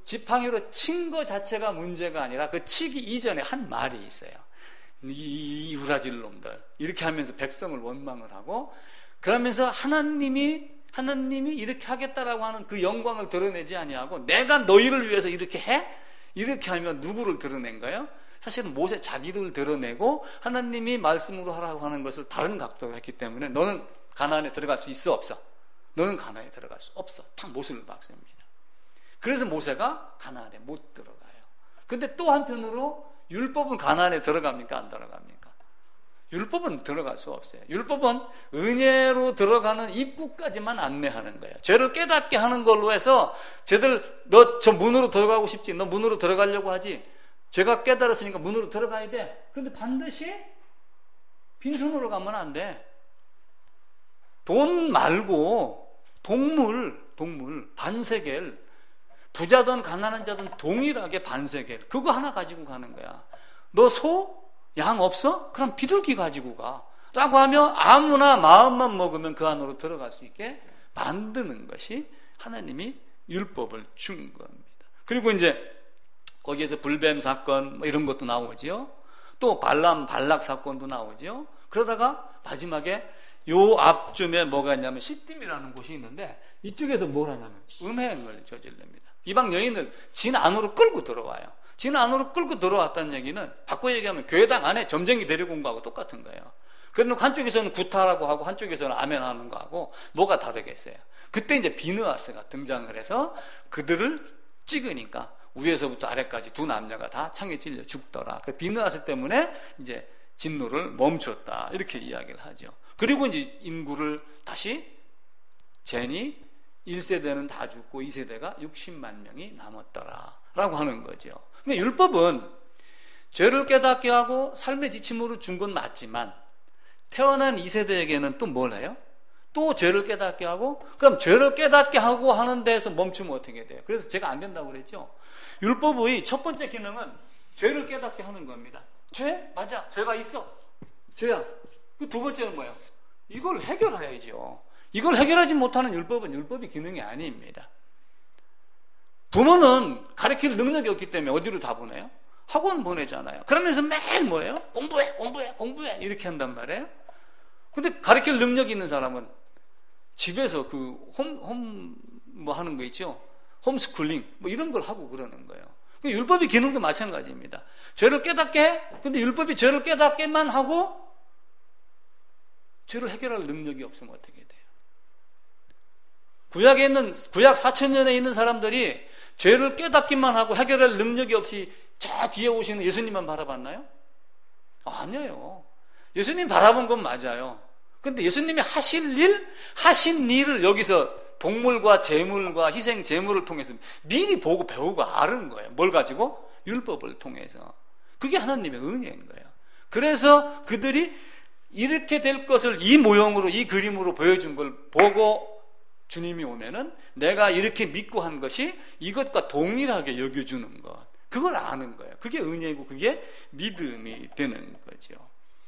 지팡이로 친 거 자체가 문제가 아니라 그 치기 이전에 한 말이 있어요. 이 우라질 놈들 이렇게 하면서 백성을 원망을 하고 그러면서 하나님이 이렇게 하겠다라고 하는 그 영광을 드러내지 아니하고 내가 너희를 위해서 이렇게 해? 이렇게 하면 누구를 드러낸 거예요? 사실은 모세 자기를 드러내고 하나님이 말씀으로 하라고 하는 것을 다른 각도로 했기 때문에 너는 가나안에 들어갈 수 있어 없어? 너는 가나안에 들어갈 수 없어. 탁 못을 박습니다. 그래서 모세가 가나안에 못 들어가요. 근데 또 한편으로 율법은 가나안에 들어갑니까? 안 들어갑니까? 율법은 들어갈 수 없어요. 율법은 은혜로 들어가는 입구까지만 안내하는 거예요. 죄를 깨닫게 하는 걸로 해서 쟤들 너 저 문으로 들어가고 싶지? 너 문으로 들어가려고 하지? 죄가 깨달았으니까 문으로 들어가야 돼. 그런데 반드시 빈손으로 가면 안 돼. 돈 말고 동물 반세겔 부자든 가난한 자든 동일하게 반세겔 그거 하나 가지고 가는 거야. 너 소? 양 없어? 그럼 비둘기 가지고 가 라고 하면 아무나 마음만 먹으면 그 안으로 들어갈 수 있게 만드는 것이 하나님이 율법을 준 겁니다. 그리고 이제 거기에서 불뱀 사건 뭐 이런 것도 나오죠. 또 발락 사건도 나오죠. 그러다가 마지막에 요 앞쯤에 뭐가 있냐면 시딤이라는 곳이 있는데 이쪽에서 뭘 하냐면 음행을 저지릅니다. 이방 여인을 진 안으로 끌고 들어와요. 진 안으로 끌고 들어왔다는 얘기는 바꿔 얘기하면 교회당 안에 점쟁이 데리고 온 거하고 똑같은 거예요. 그러면 한쪽에서는 구타라고 하고 한쪽에서는 아멘 하는 거하고 뭐가 다르겠어요. 그때 이제 비느하스가 등장을 해서 그들을 찍으니까 위에서부터 아래까지 두 남녀가 다 창에 찔려 죽더라. 그 비느하스 때문에 이제 진노를 멈췄다. 이렇게 이야기를 하죠. 그리고 이제 인구를 다시 재니 1세대는 다 죽고 2세대가 60만 명이 남았더라. 라고 하는 거죠. 그러니까 율법은 죄를 깨닫게 하고 삶의 지침으로 준 건 맞지만 태어난 2세대에게는 또 뭘 해요? 또 죄를 깨닫게 하고 그럼 죄를 깨닫게 하고 하는 데에서 멈추면 어떻게 돼요? 그래서 제가 안 된다고 그랬죠. 율법의 첫 번째 기능은 죄를 깨닫게 하는 겁니다. 죄? 맞아. 죄가 있어. 죄야. 그 두 번째는 뭐예요? 이걸 해결해야죠. 이걸 해결하지 못하는 율법은 율법의 기능이 아닙니다. 부모는 가르칠 능력이 없기 때문에 어디로 다 보내요? 학원 보내잖아요. 그러면서 매일 뭐예요? 공부해 이렇게 한단 말이에요. 근데 가르칠 능력이 있는 사람은 집에서 그 뭐 하는 거 있죠? 홈스쿨링 뭐 이런 걸 하고 그러는 거예요. 율법의 기능도 마찬가지입니다. 죄를 깨닫게 해? 근데 율법이 죄를 깨닫게만 하고 죄를 해결할 능력이 없으면 어떻게 돼요? 구약 4,000년에 있는 사람들이 죄를 깨닫기만 하고 해결할 능력이 없이 저 뒤에 오시는 예수님만 바라봤나요? 아니에요. 예수님 바라본 건 맞아요. 근데 예수님이 하신 일을 여기서 동물과 재물과 희생 제물을 통해서 미리 보고 배우고 아는 거예요. 뭘 가지고? 율법을 통해서. 그게 하나님의 은혜인 거예요. 그래서 그들이 이렇게 될 것을 이 모형으로 이 그림으로 보여준 걸 보고 주님이 오면은 내가 이렇게 믿고 한 것이 이것과 동일하게 여겨주는 것, 그걸 아는 거예요. 그게 은혜고 그게 믿음이 되는 거죠.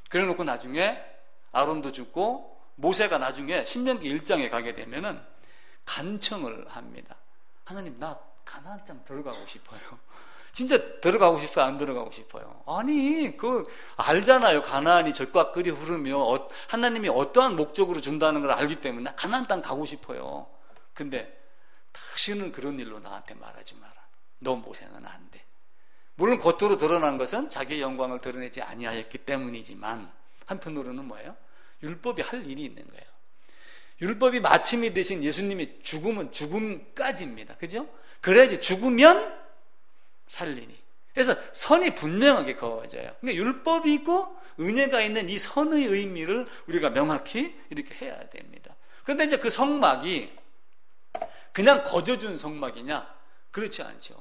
그래 놓고 나중에 아론도 죽고 모세가 나중에 신명기 1장에 가게 되면은 간청을 합니다. 하나님, 나 가나안 땅 들어가고 싶어요. 진짜 들어가고 싶어요? 안 들어가고 싶어요? 아니, 알잖아요. 가나안이 젖과 꿀이 흐르며 하나님이 어떠한 목적으로 준다는 걸 알기 때문에 나 가나안 땅 가고 싶어요. 근데 다시는 그런 일로 나한테 말하지 마라. 너 모세는 안 돼. 물론 겉으로 드러난 것은 자기의 영광을 드러내지 아니하였기 때문이지만 한편으로는 뭐예요? 율법이 할 일이 있는 거예요. 율법이 마침이 되신 예수님의 죽음은 죽음까지입니다. 그죠? 그래야지 죽으면 살리니. 그래서 선이 분명하게 그어져요. 그러니까 율법이 있고 은혜가 있는 이 선의 의미를 우리가 명확히 이렇게 해야 됩니다. 그런데 이제 그 성막이 그냥 거저준 성막이냐? 그렇지 않죠.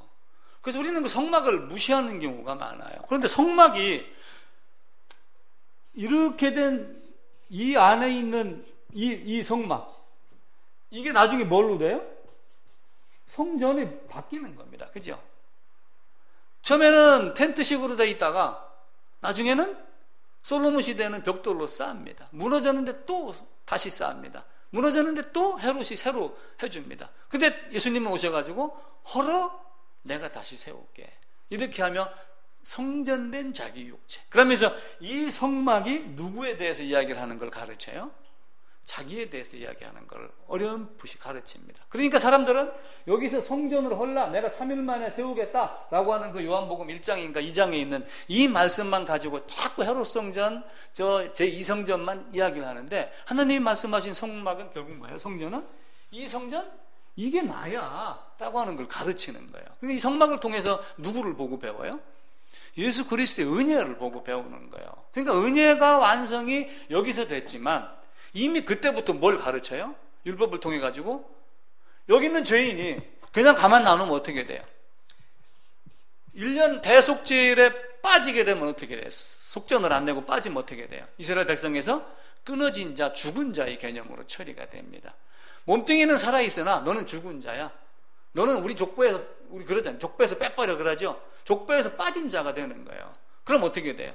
그래서 우리는 그 성막을 무시하는 경우가 많아요. 그런데 성막이 이렇게 된 이 안에 있는 이 성막, 이게 나중에 뭘로 돼요? 성전이 바뀌는 겁니다. 그죠? 처음에는 텐트식으로 되어 있다가 나중에는 솔로몬 시대는 벽돌로 쌓습니다. 무너졌는데 또 다시 쌓습니다. 무너졌는데 또 헤롯이 새로 해줍니다. 근데 예수님은 오셔가지고 헐어 내가 다시 세울게. 이렇게 하며 성전된 자기 육체. 그러면서 이 성막이 누구에 대해서 이야기를 하는 걸 가르쳐요? 자기에 대해서 이야기하는 걸 어렴풋이 가르칩니다. 그러니까 사람들은 여기서 성전을 헐라 내가 3일 만에 세우겠다 라고 하는 그 요한복음 1장인가 2장에 있는 이 말씀만 가지고 자꾸 헤롯 성전, 제2성전만 이야기를 하는데, 하나님이 말씀하신 성막은 결국 뭐예요? 성전은? 이 성전? 이게 나야 라고 하는 걸 가르치는 거예요. 그러니까 이 성막을 통해서 누구를 보고 배워요? 예수 그리스도의 은혜를 보고 배우는 거예요. 그러니까 은혜가 완성이 여기서 됐지만 이미 그때부터 뭘 가르쳐요? 율법을 통해 가지고 여기 있는 죄인이 그냥 가만 놔놓으면 어떻게 돼요? 1년 대속죄일에 빠지게 되면 어떻게 돼요? 속전을 안 내고 빠지면 어떻게 돼요? 이스라엘 백성에서 끊어진 자, 죽은 자의 개념으로 처리가 됩니다. 몸뚱이는 살아있으나 너는 죽은 자야. 너는 우리 족보에서, 우리 그러잖아요. 족보에서 빼버려 그러죠. 족보에서 빠진 자가 되는 거예요. 그럼 어떻게 돼요?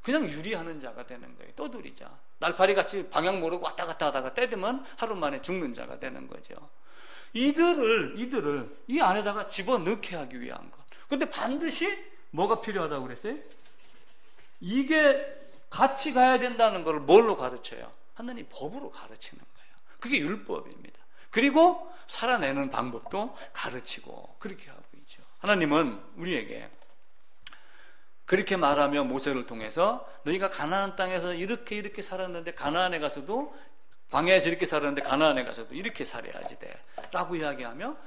그냥 유리하는 자가 되는 거예요. 떠돌이자. 날파리같이 방향 모르고 왔다 갔다 하다가 때리면 하루 만에 죽는 자가 되는 거죠. 이들을 이 안에다가 집어넣게 하기 위한 것. 근데 반드시 뭐가 필요하다고 그랬어요? 이게 같이 가야 된다는 걸 뭘로 가르쳐요? 하나님 법으로 가르치는 거예요. 그게 율법입니다. 그리고 살아내는 방법도 가르치고 그렇게 하고 있죠. 하나님은 우리에게 그렇게 말하며 모세를 통해서 너희가 가나안 땅에서 이렇게 살았는데 가나안에 가서도, 광야에서 이렇게 살았는데 가나안에 가서도 이렇게 살아야지 돼 라고 이야기하며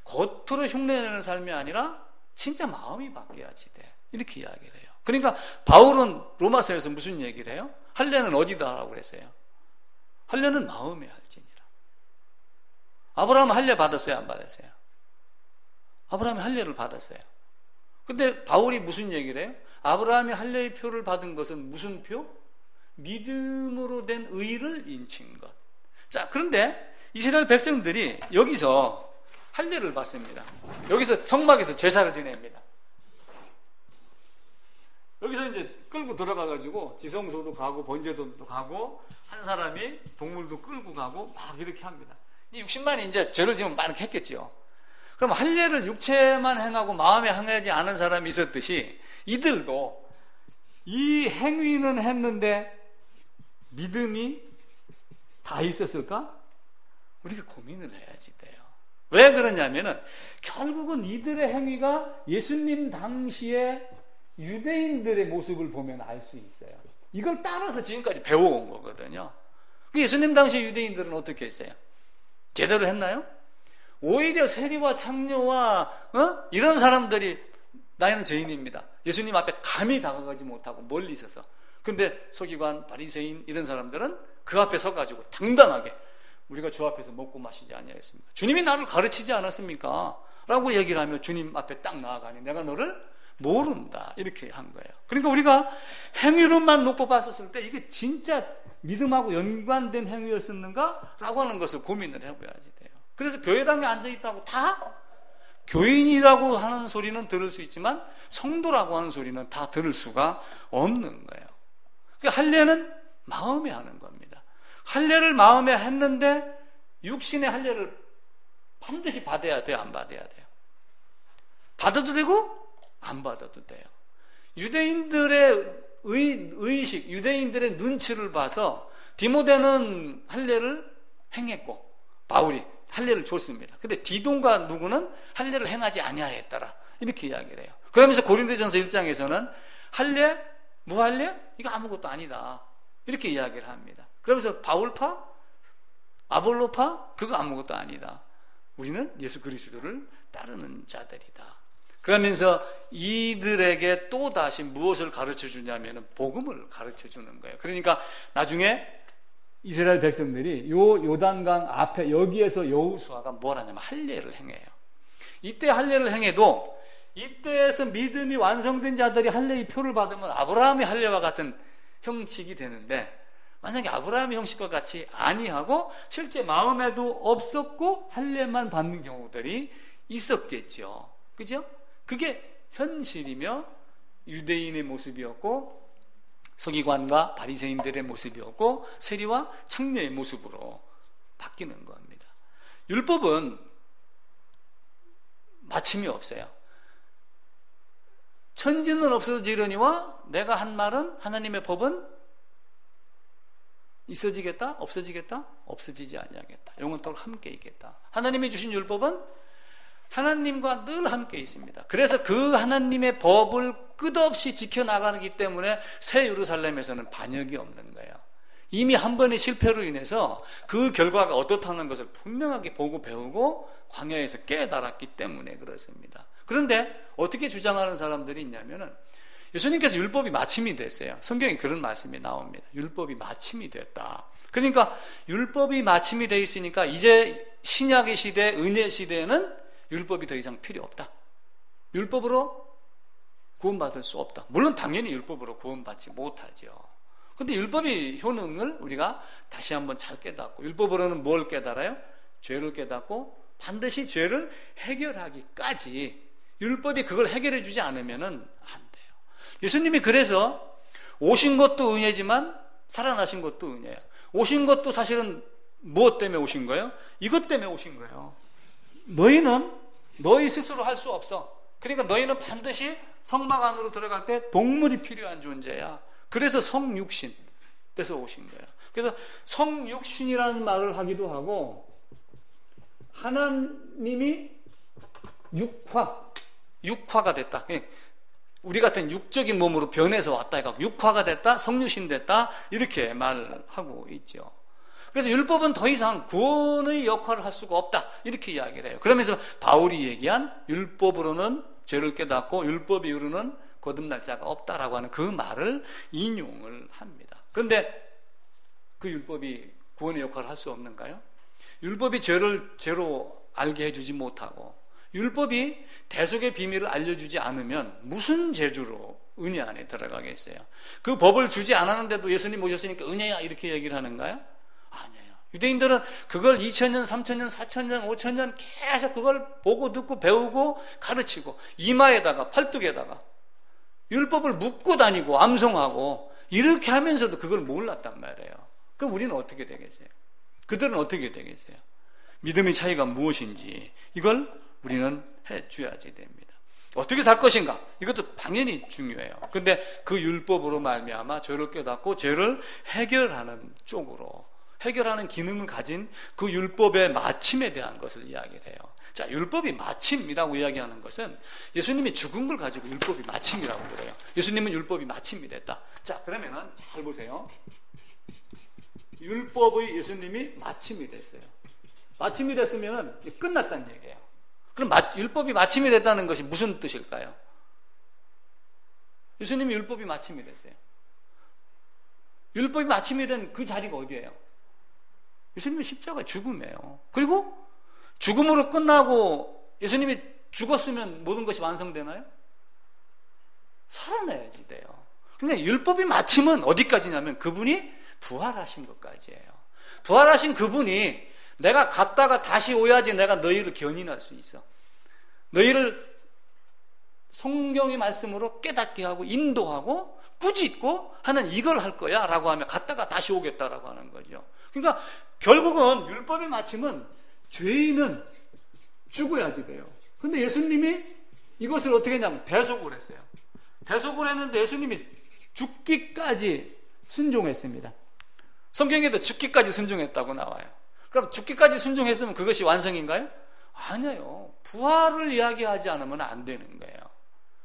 겉으로 흉내내는 삶이 아니라 진짜 마음이 바뀌어야지 돼 이렇게 이야기를 해요. 그러니까 바울은 로마서에서 무슨 얘기를 해요? 할례는 어디다 하라고 그랬어요? 할례는 마음의 할지니라. 아브라함은 할례 받았어요? 안 받았어요? 아브라함이 할례를 받았어요. 근데 바울이 무슨 얘기를 해요? 아브라함이 할례의 표를 받은 것은 무슨 표? 믿음으로 된 의를 인친 것. 자, 그런데 이스라엘 백성들이 여기서 할례를 받습니다. 여기서 성막에서 제사를 지냅니다. 여기서 이제 끌고 들어가가지고 지성소도 가고 번제도도 가고 한 사람이 동물도 끌고 가고 막 이렇게 합니다. 이 60만이 이제 죄를 지으면 많이 했겠죠. 그럼 할례를 육체만 행하고 마음에 행하지 않은 사람이 있었듯이 이들도 이 행위는 했는데 믿음이 다 있었을까? 우리가 고민을 해야지 돼요. 왜 그러냐면은 결국은 이들의 행위가 예수님 당시에 유대인들의 모습을 보면 알 수 있어요. 이걸 따라서 지금까지 배워온 거거든요. 예수님 당시 유대인들은 어떻게 했어요? 제대로 했나요? 오히려 세리와 창녀와 이런 사람들이 나는 죄인입니다. 예수님 앞에 감히 다가가지 못하고 멀리 있어서. 근데 서기관, 바리새인 이런 사람들은 그 앞에 서가지고 당당하게 우리가 주 앞에서 먹고 마시지 아니하였습니까? 주님이 나를 가르치지 않았습니까? 라고 얘기를 하며 주님 앞에 딱 나아가니 내가 너를 모른다. 이렇게 한 거예요. 그러니까 우리가 행위로만 놓고 봤었을 때 이게 진짜 믿음하고 연관된 행위였었는가? 라고 하는 것을 고민을 해봐야지 돼요. 그래서 교회당에 앉아있다고 다 교인이라고 하는 소리는 들을 수 있지만 성도라고 하는 소리는 다 들을 수가 없는 거예요. 그러니까 할례는 마음에 하는 겁니다. 할례를 마음에 했는데 육신의 할례를 반드시 받아야 돼요? 안 받아야 돼요? 받아도 되고 안 받아도 돼요. 유대인들의 의식, 유대인들의 눈치를 봐서 디모데는 할례를 행했고 바울이 할례를 줬습니다. 근데 디돈과 누구는 할례를 행하지 아니하였더라. 이렇게 이야기를 해요. 그러면서 고린도전서 1장에서는 할례, 무할례? 이거 아무것도 아니다. 이렇게 이야기를 합니다. 그러면서 바울파, 아볼로파? 그거 아무것도 아니다. 우리는 예수 그리스도를 따르는 자들이다. 그러면서 이들에게 또다시 무엇을 가르쳐 주냐면 복음을 가르쳐 주는 거예요. 그러니까 나중에 이스라엘 백성들이 요단강 앞에 여기에서 여호수아가 뭘 하냐면 할례를 행해요. 이때 할례를 행해도 이때에서 믿음이 완성된 자들이 할례의 표를 받으면 아브라함의 할례와 같은 형식이 되는데 만약에 아브라함의 형식과 같이 아니하고 실제 마음에도 없었고 할례만 받는 경우들이 있었겠죠. 그죠? 그게 현실이며 유대인의 모습이었고 서기관과 바리새인들의 모습이었고 세리와 창녀의 모습으로 바뀌는 겁니다. 율법은 마침이 없어요. 천지는 없어지려니와 내가 한 말은 하나님의 법은 있어지겠다? 없어지겠다? 없어지지 아니하겠다. 영원토록 함께 있겠다. 하나님이 주신 율법은 하나님과 늘 함께 있습니다. 그래서 그 하나님의 법을 끝없이 지켜나가기 때문에 새 예루살렘에서는 반역이 없는 거예요. 이미 한 번의 실패로 인해서 그 결과가 어떻다는 것을 분명하게 보고 배우고 광야에서 깨달았기 때문에 그렇습니다. 그런데 어떻게 주장하는 사람들이 있냐면은 예수님께서 율법이 마침이 됐어요. 성경에 그런 말씀이 나옵니다. 율법이 마침이 됐다. 그러니까 율법이 마침이 되어 있으니까 이제 신약의 시대, 은혜 시대에는 율법이 더 이상 필요 없다. 율법으로 구원받을 수 없다. 물론 당연히 율법으로 구원받지 못하죠. 그런데 율법의 효능을 우리가 다시 한번 잘 깨닫고, 율법으로는 뭘 깨달아요? 죄를 깨닫고 반드시 죄를 해결하기까지 율법이 그걸 해결해 주지 않으면 안 돼요. 예수님이 그래서 오신 것도 은혜지만 살아나신 것도 은혜예요. 오신 것도 사실은 무엇 때문에 오신 거예요? 이것 때문에 오신 거예요. 너희는 너희 스스로 할 수 없어. 그러니까 너희는 반드시 성막 안으로 들어갈 때 동물이 필요한 존재야. 그래서 성육신 돼서 오신 거예요. 그래서 성육신이라는 말을 하기도 하고 하나님이 육화가 됐다. 우리 같은 육적인 몸으로 변해서 왔다 해갖고 육화가 됐다, 성육신 됐다 이렇게 말하고 있죠. 그래서 율법은 더 이상 구원의 역할을 할 수가 없다 이렇게 이야기를 해요. 그러면서 바울이 얘기한 율법으로는 죄를 깨닫고 율법 이후로는 거듭날 자가 없다라고 하는 그 말을 인용을 합니다. 그런데 그 율법이 구원의 역할을 할 수 없는가요? 율법이 죄로 알게 해주지 못하고 율법이 대속의 비밀을 알려주지 않으면 무슨 재주로 은혜 안에 들어가겠어요? 그 법을 주지 않았는데도 예수님 오셨으니까 은혜야 이렇게 얘기를 하는가요? 아니에요. 유대인들은 그걸 2000년, 3000년, 4000년, 5000년 계속 그걸 보고 듣고 배우고 가르치고 이마에다가 팔뚝에다가 율법을 묶고 다니고 암송하고 이렇게 하면서도 그걸 몰랐단 말이에요. 그럼 우리는 어떻게 되겠어요? 그들은 어떻게 되겠어요? 믿음의 차이가 무엇인지 이걸 우리는 해줘야지 됩니다. 어떻게 살 것인가? 이것도 당연히 중요해요. 근데 그 율법으로 말미암아 죄를 깨닫고 죄를 해결하는 쪽으로 해결하는 기능을 가진 그 율법의 마침에 대한 것을 이야기를 해요. 자, 율법이 마침이라고 이야기하는 것은 예수님이 죽은 걸 가지고 율법이 마침이라고 그래요. 예수님은 율법이 마침이 됐다. 자, 그러면은 잘 보세요. 율법의 예수님이 마침이 됐어요. 마침이 됐으면 끝났다는 얘기예요. 그럼 율법이 마침이 됐다는 것이 무슨 뜻일까요? 예수님이 율법이 마침이 됐어요. 율법이 마침이 된 그 자리가 어디예요? 예수님의 십자가의 죽음이에요. 그리고 죽음으로 끝나고 예수님이 죽었으면 모든 것이 완성되나요? 살아내야지 돼요. 근데 율법의 마침은 어디까지냐면 그분이 부활하신 것까지예요. 부활하신 그분이 내가 갔다가 다시 오야지 내가 너희를 견인할 수 있어. 너희를 성경의 말씀으로 깨닫게 하고 인도하고 꾸짖고 하는 이걸 할 거야 라고 하면 갔다가 다시 오겠다라고 하는 거죠. 그러니까 결국은 율법의 마침은 죄인은 죽어야지 돼요. 근데 예수님이 이것을 어떻게 했냐면 대속을 했어요. 대속을 했는데 예수님이 죽기까지 순종했습니다. 성경에도 죽기까지 순종했다고 나와요. 그럼 죽기까지 순종했으면 그것이 완성인가요? 아니에요. 부활을 이야기하지 않으면 안 되는 거예요.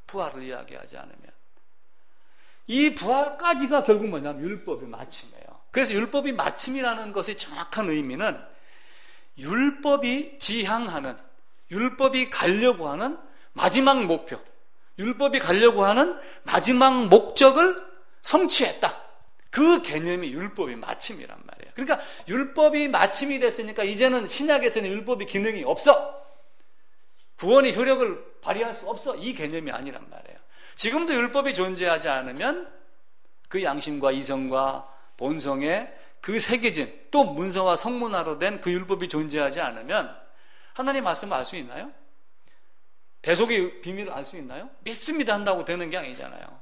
부활을 이야기하지 않으면. 이 부활까지가 결국 뭐냐면 율법의 마침이에요. 그래서 율법이 마침이라는 것의 정확한 의미는 율법이 지향하는, 율법이 가려고 하는 마지막 목표, 율법이 가려고 하는 마지막 목적을 성취했다. 그 개념이 율법의 마침이란 말이에요. 그러니까 율법이 마침이 됐으니까 이제는 신약에서는 율법의 기능이 없어. 구원의 효력을 발휘할 수 없어. 이 개념이 아니란 말이에요. 지금도 율법이 존재하지 않으면 그 양심과 이성과 본성에 그 새겨진 또 문서와 성문화로 된 그 율법이 존재하지 않으면 하나님 말씀을 알 수 있나요? 대속의 비밀을 알 수 있나요? 믿습니다 한다고 되는 게 아니잖아요.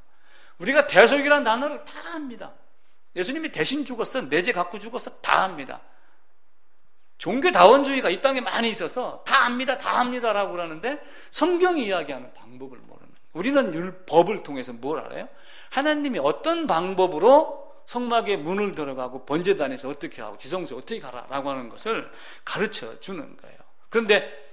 우리가 대속이라는 단어를 다 압니다. 예수님이 대신 죽었어, 내 죄 갖고 죽었어, 다 압니다. 종교다원주의가 이 땅에 많이 있어서 다 압니다, 다 합니다라고 그러는데 성경이 이야기하는 방법을 모르는 거예요. 우리는 율법을 통해서 뭘 알아요? 하나님이 어떤 방법으로 성막에 문을 들어가고 번제단에서 어떻게 하고 지성소에 어떻게 가라라고 하는 것을 가르쳐 주는 거예요. 그런데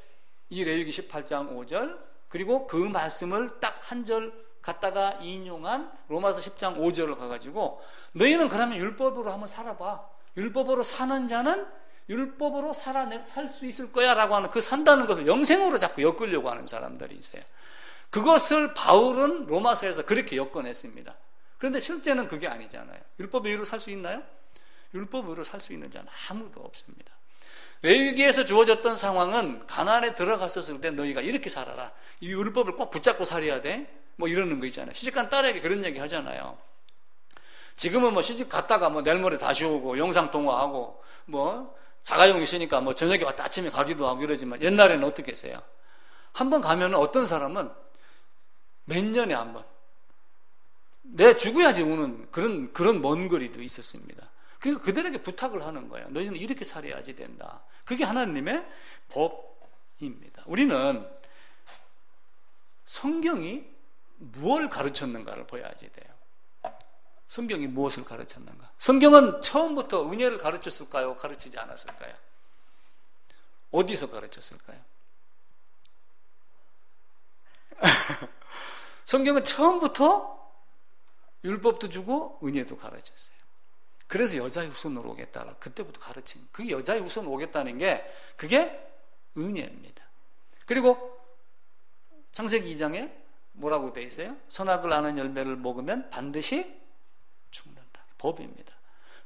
이 레위기 18장 5절 그리고 그 말씀을 딱 한 절 갖다가 인용한 로마서 10장 5절을 가가지고 너희는 그러면 율법으로 한번 살아봐. 율법으로 사는 자는 율법으로 살 수 있을 거야 라고 하는 그 산다는 것을 영생으로 자꾸 엮으려고 하는 사람들이 있어요. 그것을 바울은 로마서에서 그렇게 엮어냈습니다. 그런데 실제는 그게 아니잖아요. 율법 의로 살 수 있나요? 율법 의로 살 수 있는 자는 아무도 없습니다. 레위기에서 주어졌던 상황은 가나안에 들어갔었을 때 너희가 이렇게 살아라. 이 율법을 꼭 붙잡고 살아야 돼. 뭐 이러는 거 있잖아요. 시집간 딸에게 그런 얘기 하잖아요. 지금은 뭐 시집 갔다가 뭐 내일 모레 다시 오고 영상 통화하고 뭐 자가용 있으니까 뭐 저녁에 왔다 아침에 가기도 하고 이러지만 옛날에는 어떻게 했어요? 한번 가면은 어떤 사람은 몇 년에 한 번 내 죽어야지 오는 그런 먼 거리도 있었습니다. 그러니까 그들에게 부탁을 하는 거예요. 너희는 이렇게 살아야지 된다. 그게 하나님의 법입니다. 우리는 성경이 무엇을 가르쳤는가를 봐야지 돼요. 성경이 무엇을 가르쳤는가? 성경은 처음부터 은혜를 가르쳤을까요? 가르치지 않았을까요? 어디서 가르쳤을까요? 성경은 처음부터 율법도 주고 은혜도 가르쳤어요. 그래서 여자의 후손으로 오겠다. 그때부터 가르친. 그게 여자의 후손으로 오겠다는 게 그게 은혜입니다. 그리고 창세기 2장에 뭐라고 되어 있어요? 선악을 아는 열매를 먹으면 반드시 죽는다. 법입니다.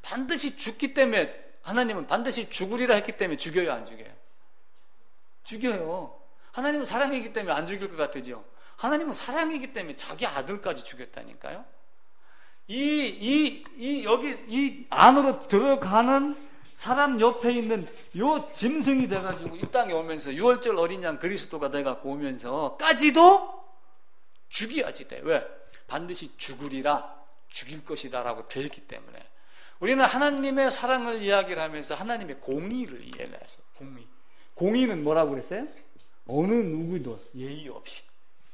반드시 죽기 때문에 하나님은 반드시 죽으리라 했기 때문에 죽여요, 안 죽여요? 죽여요. 하나님은 사랑이기 때문에 안 죽일 것 같으죠? 하나님은 사랑이기 때문에 자기 아들까지 죽였다니까요. 여기 이 안으로 들어가는 사람 옆에 있는 요 짐승이 돼가지고 이 땅에 오면서 유월절 어린 양 그리스도가 돼갖고 오면서까지도 죽여야지 돼. 왜? 반드시 죽으리라, 죽일 것이다 라고 되어 있기 때문에. 우리는 하나님의 사랑을 이야기를 하면서 하나님의 공의를 이해를 해서 공의는 뭐라고 그랬어요? 어느 누구도 예의 없이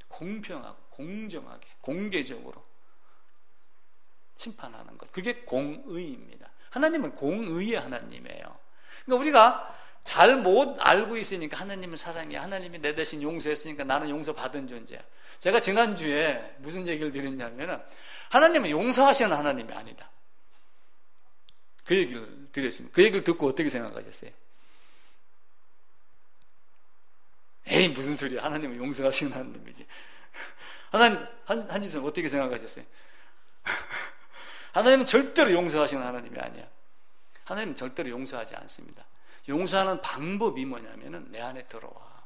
공평하고 공정하게 공개적으로 심판하는 것. 그게 공의입니다. 하나님은 공의의 하나님이에요. 그러니까 우리가 잘 못 알고 있으니까 하나님은 사랑이야. 하나님이 내 대신 용서했으니까 나는 용서받은 존재야. 제가 지난주에 무슨 얘기를 드렸냐면 하나님은 용서하시는 하나님이 아니다. 그 얘기를 드렸습니다. 그 얘기를 듣고 어떻게 생각하셨어요? 에이 무슨 소리야. 하나님은 용서하시는 하나님이지. 하나님 한집사님 어떻게 생각하셨어요? 하나님은 절대로 용서하시는 하나님이 아니야. 하나님은 절대로 용서하지 않습니다. 용서하는 방법이 뭐냐면은 내 안에 들어와.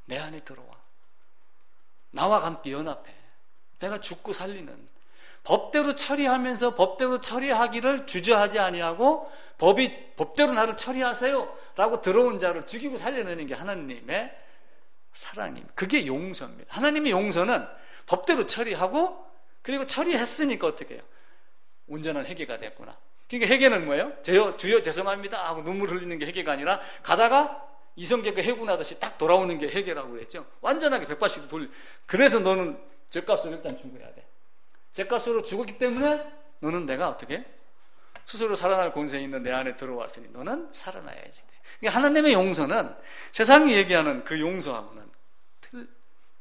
내 안에 들어와. 나와 함께 연합해. 내가 죽고 살리는, 법대로 처리하면서 법대로 처리하기를 주저하지 아니하고 법대로 나를 처리하세요 라고 들어온 자를 죽이고 살려내는 게 하나님의 사랑입니다. 그게 용서입니다. 하나님의 용서는 법대로 처리하고, 그리고 처리했으니까 어떻게 해요? 온전한 회개가 됐구나. 그러니까 회개는 뭐예요? 주여 죄송합니다 하고 눈물 흘리는 게 회개가 아니라, 가다가 이성계가 해군하듯이 딱 돌아오는 게 회개라고 그랬죠. 완전하게 180도 돌려. 그래서 너는 죗값으로 일단 죽어야 돼. 죗값으로 죽었기 때문에 너는 내가 어떻게 스스로 살아날 권세 있는 내 안에 들어왔으니 너는 살아나야지 돼. 그러니까 하나님의 용서는 세상이 얘기하는 그 용서하고는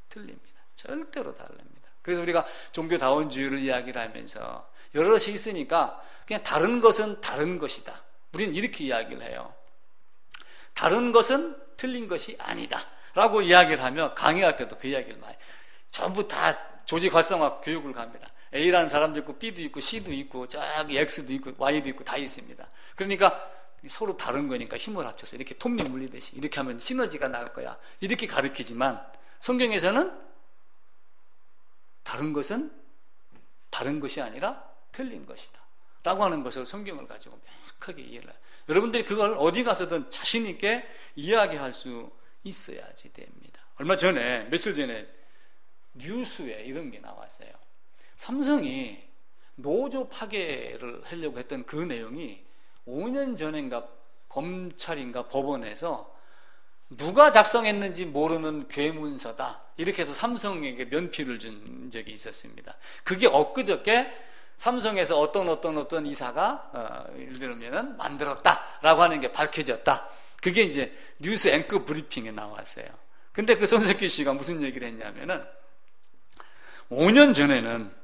틀립니다. 절대로 다릅니다. 그래서 우리가 종교다원주의를 이야기를 하면서 여럿이 있으니까 그냥 다른 것은 다른 것이다, 우리는 이렇게 이야기를 해요. 다른 것은 틀린 것이 아니다 라고 이야기를 하며, 강의할 때도 그 이야기를 많이, 전부 다 조직 활성화 교육을 갑니다. A라는 사람도 있고 B도 있고 C도 있고 저기 X도 있고 Y도 있고 다 있습니다. 그러니까 서로 다른 거니까 힘을 합쳐서 이렇게 톱니 물리듯이 이렇게 하면 시너지가 나올 거야, 이렇게 가르치지만, 성경에서는 다른 것은 다른 것이 아니라 틀린 것이다 라고 하는 것을 성경을 가지고 명확하게 이해를 해요. 여러분들이 그걸 어디 가서든 자신 있게 이야기할 수 있어야지 됩니다. 얼마 전에, 며칠 전에 뉴스에 이런 게 나왔어요. 삼성이 노조 파괴를 하려고 했던 그 내용이 5년 전인가 검찰인가 법원에서 누가 작성했는지 모르는 괴문서다, 이렇게 해서 삼성에게 면피를 준 적이 있었습니다. 그게 엊그저께 삼성에서 어떤 이사가 예를 들면 만들었다라고 하는 게 밝혀졌다. 그게 이제 뉴스 앵커 브리핑에 나왔어요. 근데 그 손석희 씨가 무슨 얘기를 했냐면은, 5년 전에는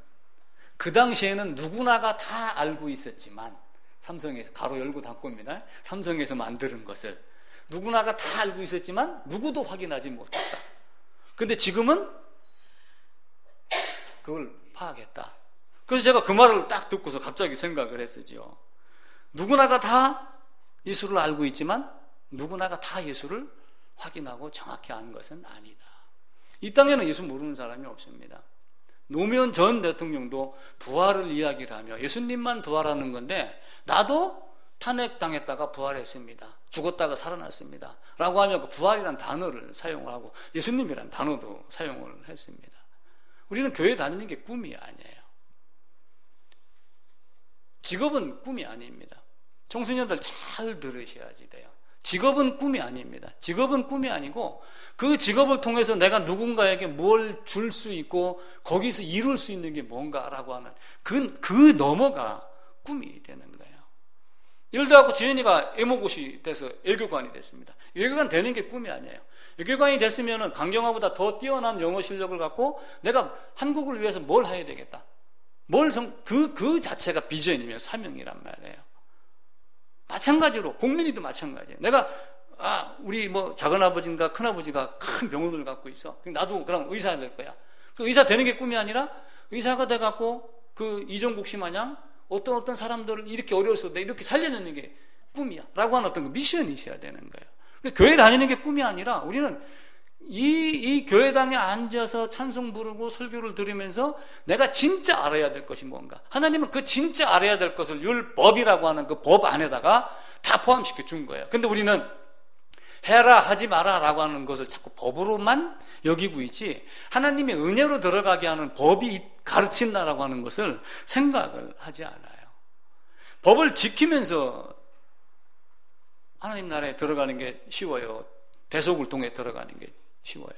그 당시에는 누구나가 다 알고 있었지만, 삼성에서 가로 열고 닫고입니다. 삼성에서 만드는 것을 누구나가 다 알고 있었지만 누구도 확인하지 못했다. 근데 지금은 그걸 파악했다. 그래서 제가 그 말을 딱 듣고서 갑자기 생각을 했었죠. 누구나가 다 예수를 알고 있지만 누구나가 다 예수를 확인하고 정확히 아는 것은 아니다. 이 땅에는 예수 모르는 사람이 없습니다. 노무현 전 대통령도 부활을 이야기를 하며 예수님만 부활하는 건데, 나도 탄핵당했다가 부활했습니다, 죽었다가 살아났습니다 라고 하며 그 부활이라는 단어를 사용을 하고 예수님이라는 단어도 사용을 했습니다. 우리는 교회 다니는 게 꿈이 아니에요. 직업은 꿈이 아닙니다. 청소년들 잘 들으셔야지 돼요. 직업은 꿈이 아닙니다. 직업은 꿈이 아니고, 그 직업을 통해서 내가 누군가에게 뭘 줄 수 있고 거기서 이룰 수 있는 게 뭔가라고 하는 그 너머가 꿈이 되는 거예요. 예를 들어 지은이가 애모고시 돼서 외교관이 됐습니다. 외교관 되는 게 꿈이 아니에요. 외교관이 됐으면 강경화보다 더 뛰어난 영어 실력을 갖고 내가 한국을 위해서 뭘 해야 되겠다, 그 자체가 비전이며 사명이란 말이에요. 마찬가지로 국민이도 마찬가지예요. 내가 우리 작은아버지인가 큰아버지가 큰 병원을 갖고 있어. 나도 그럼 의사 될 거야. 그 의사 되는 게 꿈이 아니라, 의사가 돼갖고 그 이종국 씨 마냥 어떤 사람들을 이렇게 어려웠을 때 이렇게 살려내는 게 꿈이야 라고 하는 어떤 그 미션이 있어야 되는 거예요. 그러니까 교회 다니는 게 꿈이 아니라, 우리는 이 교회당에 앉아서 찬송 부르고 설교를 들으면서 내가 진짜 알아야 될 것이 뭔가, 하나님은 그 진짜 알아야 될 것을 율법이라고 하는 그 법 안에다가 다 포함시켜 준 거예요. 근데 우리는 해라 하지 마라 라고 하는 것을 자꾸 법으로만 여기고 있지, 하나님의 은혜로 들어가게 하는 법이 가르친다라고 하는 것을 생각을 하지 않아요. 법을 지키면서 하나님 나라에 들어가는 게 쉬워요? 대속을 통해 들어가는 게 쉬워요?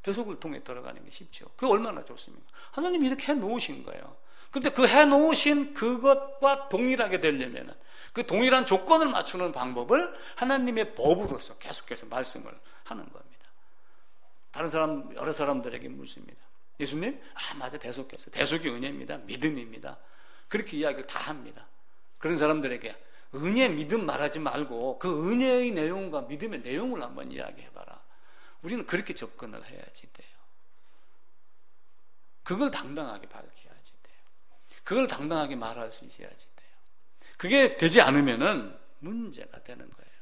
대속을 통해 들어가는 게 쉽죠. 그게 얼마나 좋습니까? 하나님이 이렇게 해놓으신 거예요. 근데 그 해놓으신 그것과 동일하게 되려면 그 동일한 조건을 맞추는 방법을 하나님의 법으로서 계속해서 말씀을 하는 겁니다. 다른 사람, 여러 사람들에게 묻습니다. 예수님? 맞아, 대속했어요. 대속이 은혜입니다. 믿음입니다. 그렇게 이야기를 다 합니다. 그런 사람들에게 은혜, 믿음 말하지 말고 그 은혜의 내용과 믿음의 내용을 한번 이야기해봐라. 우리는 그렇게 접근을 해야지 돼요. 그걸 당당하게 밝혀야지 돼요. 그걸 당당하게 말할 수 있어야지 돼요. 그게 되지 않으면은 문제가 되는 거예요.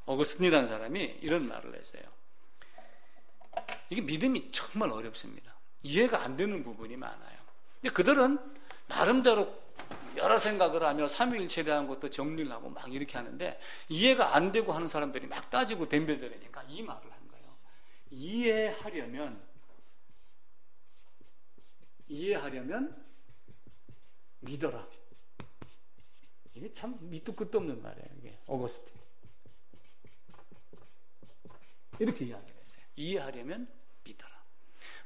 어거스틴이라는 사람이 이런 말을 했어요. 이게 믿음이 정말 어렵습니다. 이해가 안 되는 부분이 많아요. 그들은 나름대로 여러 생각을 하며 삼위일체라는 것도 정리를 하고 막 이렇게 하는데 이해가 안 되고 하는 사람들이 막 따지고 덤벼들으니까 이 말을 한 거예요. 이해하려면 믿어라. 이게 참 밑도 끝도 없는 말이에요. 이게 어거스틴 이렇게 이야기를 했어요. 이해하려면 믿어라.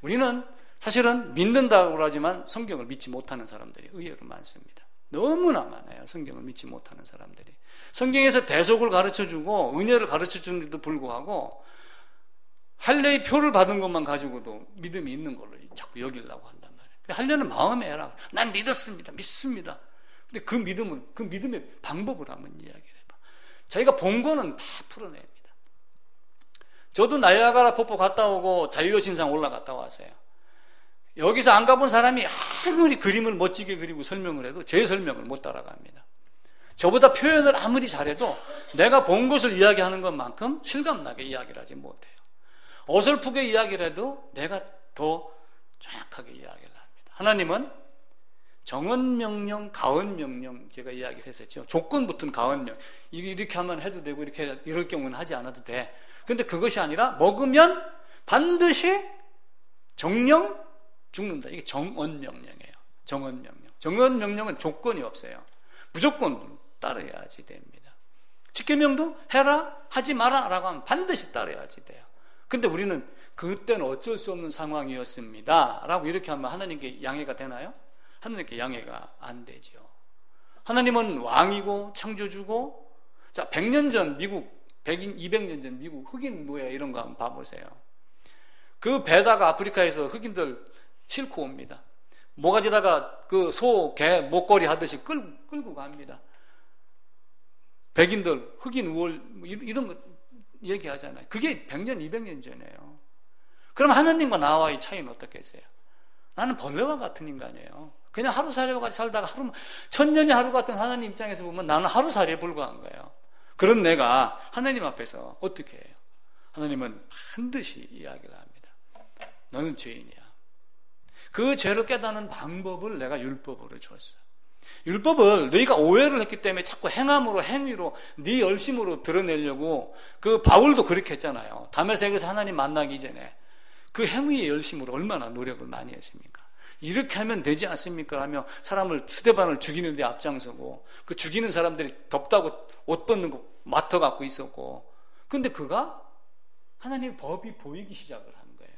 우리는 사실은 믿는다고 하지만 성경을 믿지 못하는 사람들이 의외로 많습니다. 너무나 많아요. 성경을 믿지 못하는 사람들이. 성경에서 대속을 가르쳐주고 은혜를 가르쳐주는데도 불구하고 할례의 표를 받은 것만 가지고도 믿음이 있는 걸로 자꾸 여기려고 한단 말이에요. 할례는 마음에 해라. 난 믿었습니다. 믿습니다. 근데 그 믿음의 방법을 한번 이야기를 해봐. 자기가 본 거는 다 풀어냅니다. 저도 나이아가라 폭포 갔다 오고 자유여신상 올라갔다 왔어요. 여기서 안 가본 사람이 아무리 그림을 멋지게 그리고 설명을 해도 제 설명을 못 따라갑니다. 저보다 표현을 아무리 잘해도 내가 본 것을 이야기하는 것만큼 실감나게 이야기를 하지 못해요. 어설프게 이야기를 해도 내가 더 정확하게 이야기를 합니다. 하나님은 정언명령, 가언명령 제가 이야기를 했었죠. 조건 붙은 가언명. 이렇게 하면 해도 되고 이럴 경우는 하지 않아도 돼. 근데 그것이 아니라 먹으면 반드시 정령 죽는다. 이게 정언명령이에요. 정언명령. 정언명령은 조건이 없어요. 무조건 따라야지 됩니다. 십계명도 해라, 하지 마라 라고 하면 반드시 따라야지 돼요. 근데 우리는 그때는 어쩔 수 없는 상황이었습니다 라고 이렇게 하면 하나님께 양해가 되나요? 하나님께 양해가 안 되죠. 하나님은 왕이고 창조주고, 자, 100년 전 미국, 200년 전 미국 흑인 노예 이런 거 한번 봐보세요. 그 배다가 아프리카에서 흑인들 싣고 옵니다. 모가지다가 그 소, 개, 목걸이 하듯이 끌고 갑니다. 백인들, 흑인 우월, 이런 거 얘기하잖아요. 그게 100년, 200년 전이에요. 그럼 하나님과 나와의 차이는 어떻겠어요? 나는 벌레와 같은 인간이에요. 그냥 하루살이와 같이 살다가 천년의 하루 같은 하나님 입장에서 보면 나는 하루살이에 불과한 거예요. 그런 내가 하나님 앞에서 어떻게 해요? 하나님은 반드시 이야기를 합니다. 너는 죄인이야. 그 죄를 깨닫는 방법을 내가 율법으로 줬어. 율법을 너희가 오해를 했기 때문에 자꾸 행함으로, 행위로, 네 열심으로 드러내려고, 그 바울도 그렇게 했잖아요. 다메섹에서 하나님 만나기 전에 그 행위의 열심으로 얼마나 노력을 많이 했습니까? 이렇게 하면 되지 않습니까? 하며 사람을, 스데반을 죽이는 데 앞장서고, 그 죽이는 사람들이 덥다고 옷 벗는 거 맡아갖고 있었고, 근데 그가 하나님의 법이 보이기 시작을 한 거예요.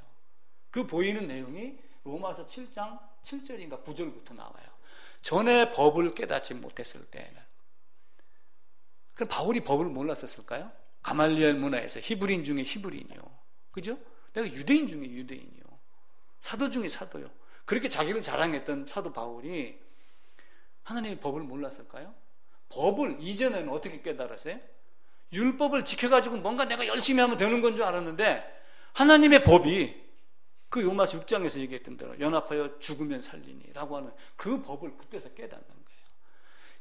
그 보이는 내용이 로마서 7장 7절인가 9절부터 나와요. 전에 법을 깨닫지 못했을 때에는. 그럼 바울이 법을 몰랐었을까요? 가말리엘 문화에서 히브리인 중에 히브리인이요. 그죠? 내가 유대인 중에 유대인이요. 사도 중에 사도요. 그렇게 자기를 자랑했던 사도 바울이 하나님의 법을 몰랐을까요? 법을 이전에는 어떻게 깨달았어요? 율법을 지켜가지고 뭔가 내가 열심히 하면 되는 건 줄 알았는데 하나님의 법이 그 로마서 6장에서 얘기했던 대로 연합하여 죽으면 살리니라고 하는 그 법을 그때서 깨닫는 거예요.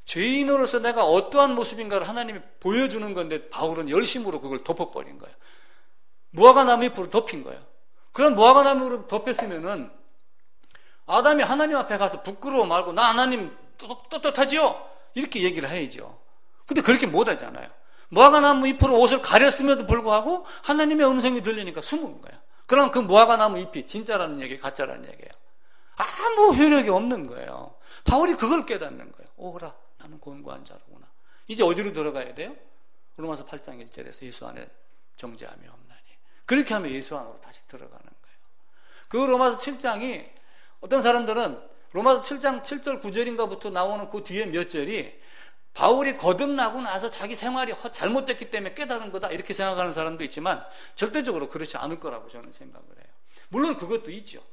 죄인으로서 내가 어떠한 모습인가를 하나님이 보여주는 건데 바울은 열심으로 그걸 덮어버린 거예요. 무화과나무 잎으로 덮인 거예요. 그런 무화과나무로 덮였으면은 아담이 하나님 앞에 가서 부끄러워 말고 나 하나님 떳떳하지요? 이렇게 얘기를 해야죠. 근데 그렇게 못하잖아요. 무화과나무 잎으로 옷을 가렸음에도 불구하고 하나님의 음성이 들리니까 숨은 거예요. 그럼 그 무화과나무 잎이 진짜라는 얘기, 가짜라는 얘기예요. 아무 효력이 없는 거예요. 바울이 그걸 깨닫는 거예요. 오라, 나는 곤고한 자로구나. 이제 어디로 들어가야 돼요? 로마서 8장 1절에서 예수 안에 정죄함이 없나니. 그렇게 하면 예수 안으로 다시 들어가는 거예요. 그 로마서 7장이 어떤 사람들은 로마서 7장 7절 9절인가부터 나오는 그 뒤에 몇 절이 바울이 거듭나고 나서 자기 생활이 잘못됐기 때문에 깨달은 거다 이렇게 생각하는 사람도 있지만 절대적으로 그렇지 않을 거라고 저는 생각을 해요. 물론 그것도 있죠.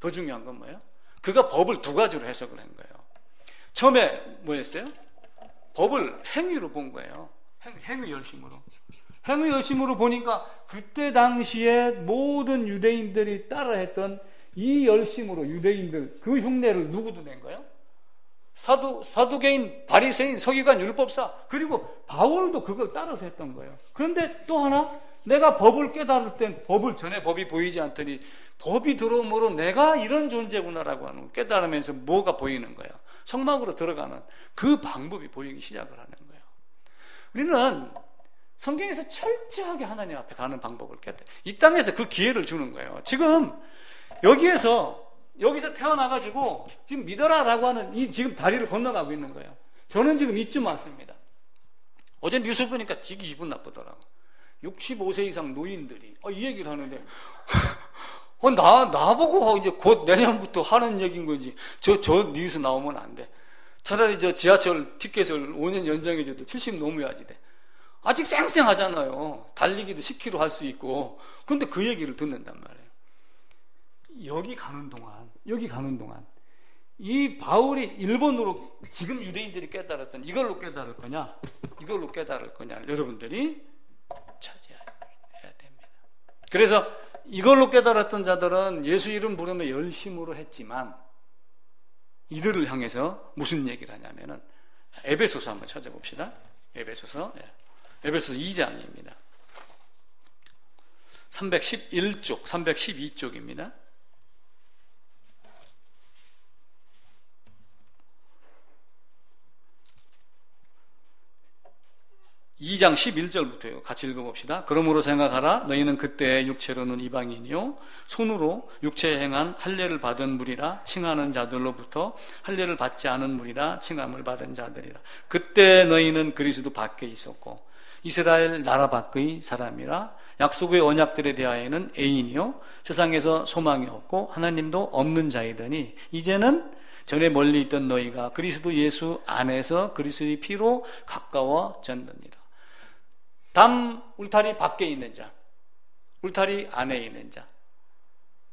더 중요한 건 뭐예요? 그가 법을 두 가지로 해석을 한 거예요. 처음에 뭐였어요? 법을 행위로 본 거예요. 행위 열심으로. 행위 열심으로 보니까 그때 당시에 모든 유대인들이 따라했던 이 열심으로 유대인들 그 흉내를 누구도 낸 거예요? 사두개인, 바리새인, 서기관, 율법사 그리고 바울도 그걸 따라서 했던 거예요. 그런데 또 하나 내가 법을 깨달을 땐 전에 법이 보이지 않더니 법이 들어옴으로 내가 이런 존재구나라고 하는 걸 깨달으면서 뭐가 보이는 거예요? 성막으로 들어가는 그 방법이 보이기 시작을 하는 거예요. 우리는 성경에서 철저하게 하나님 앞에 가는 방법을 깨달아. 이 땅에서 그 기회를 주는 거예요. 지금 여기서 태어나가지고 지금 믿어라라고 하는 이 지금 다리를 건너가고 있는 거예요. 저는 지금 이쯤 왔습니다. 어제 뉴스 보니까 되게 기분 나쁘더라고. 65세 이상 노인들이 이 얘기를 하는데 나보고 이제 곧 내년부터 하는 얘기인 건지 저 뉴스 나오면 안 돼. 차라리 저 지하철 티켓을 5년 연장해줘도 70 넘어야지 돼. 아직 쌩쌩하잖아요. 달리기도 10km 할 수 있고. 그런데 그 얘기를 듣는단 말이에요. 여기 가는 동안 이 바울이 일본으로 지금 유대인들이 깨달았던 이걸로 깨달을 거냐 이걸로 깨달을 거냐를 여러분들이 차지해야 됩니다. 그래서 이걸로 깨달았던 자들은 예수 이름 부르며 열심으로 했지만 이들을 향해서 무슨 얘기를 하냐면은 에베소서 한번 찾아봅시다. 에베소서 2장입니다. 311쪽 312쪽입니다. 2장 11절부터요. 같이 읽어봅시다. 그러므로 생각하라. 너희는 그때 육체로는 이방인이요 손으로 육체에 행한 할례를 받은 무리라 칭하는 자들로부터 할례를 받지 않은 무리라 칭함을 받은 자들이라. 그때 너희는 그리스도 밖에 있었고 이스라엘 나라 밖의 사람이라. 약속의 언약들에 대하여는 애인이요 세상에서 소망이 없고 하나님도 없는 자이더니 이제는 전에 멀리 있던 너희가 그리스도 예수 안에서 그리스도의 피로 가까워졌느니라. 담 울타리 밖에 있는 자, 울타리 안에 있는 자,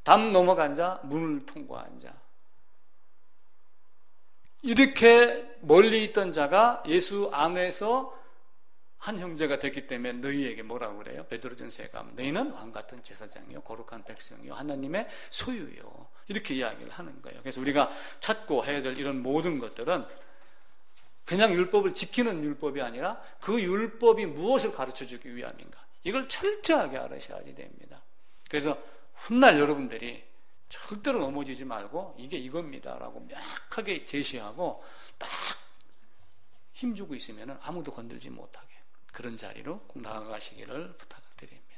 담 넘어간 자, 문을 통과한 자, 이렇게 멀리 있던 자가 예수 안에서 한 형제가 됐기 때문에 너희에게 뭐라고 그래요? 베드로전서에 가면 너희는 왕같은 제사장이요 거룩한 백성이요 하나님의 소유요 이렇게 이야기를 하는 거예요. 그래서 우리가 찾고 해야 될 이런 모든 것들은 그냥 율법을 지키는 율법이 아니라 그 율법이 무엇을 가르쳐주기 위함인가 이걸 철저하게 알으셔야지 됩니다. 그래서 훗날 여러분들이 절대로 넘어지지 말고 이게 이겁니다 라고 명확하게 제시하고 딱 힘주고 있으면 아무도 건들지 못하게 그런 자리로 꼭 나아가시기를 부탁드립니다.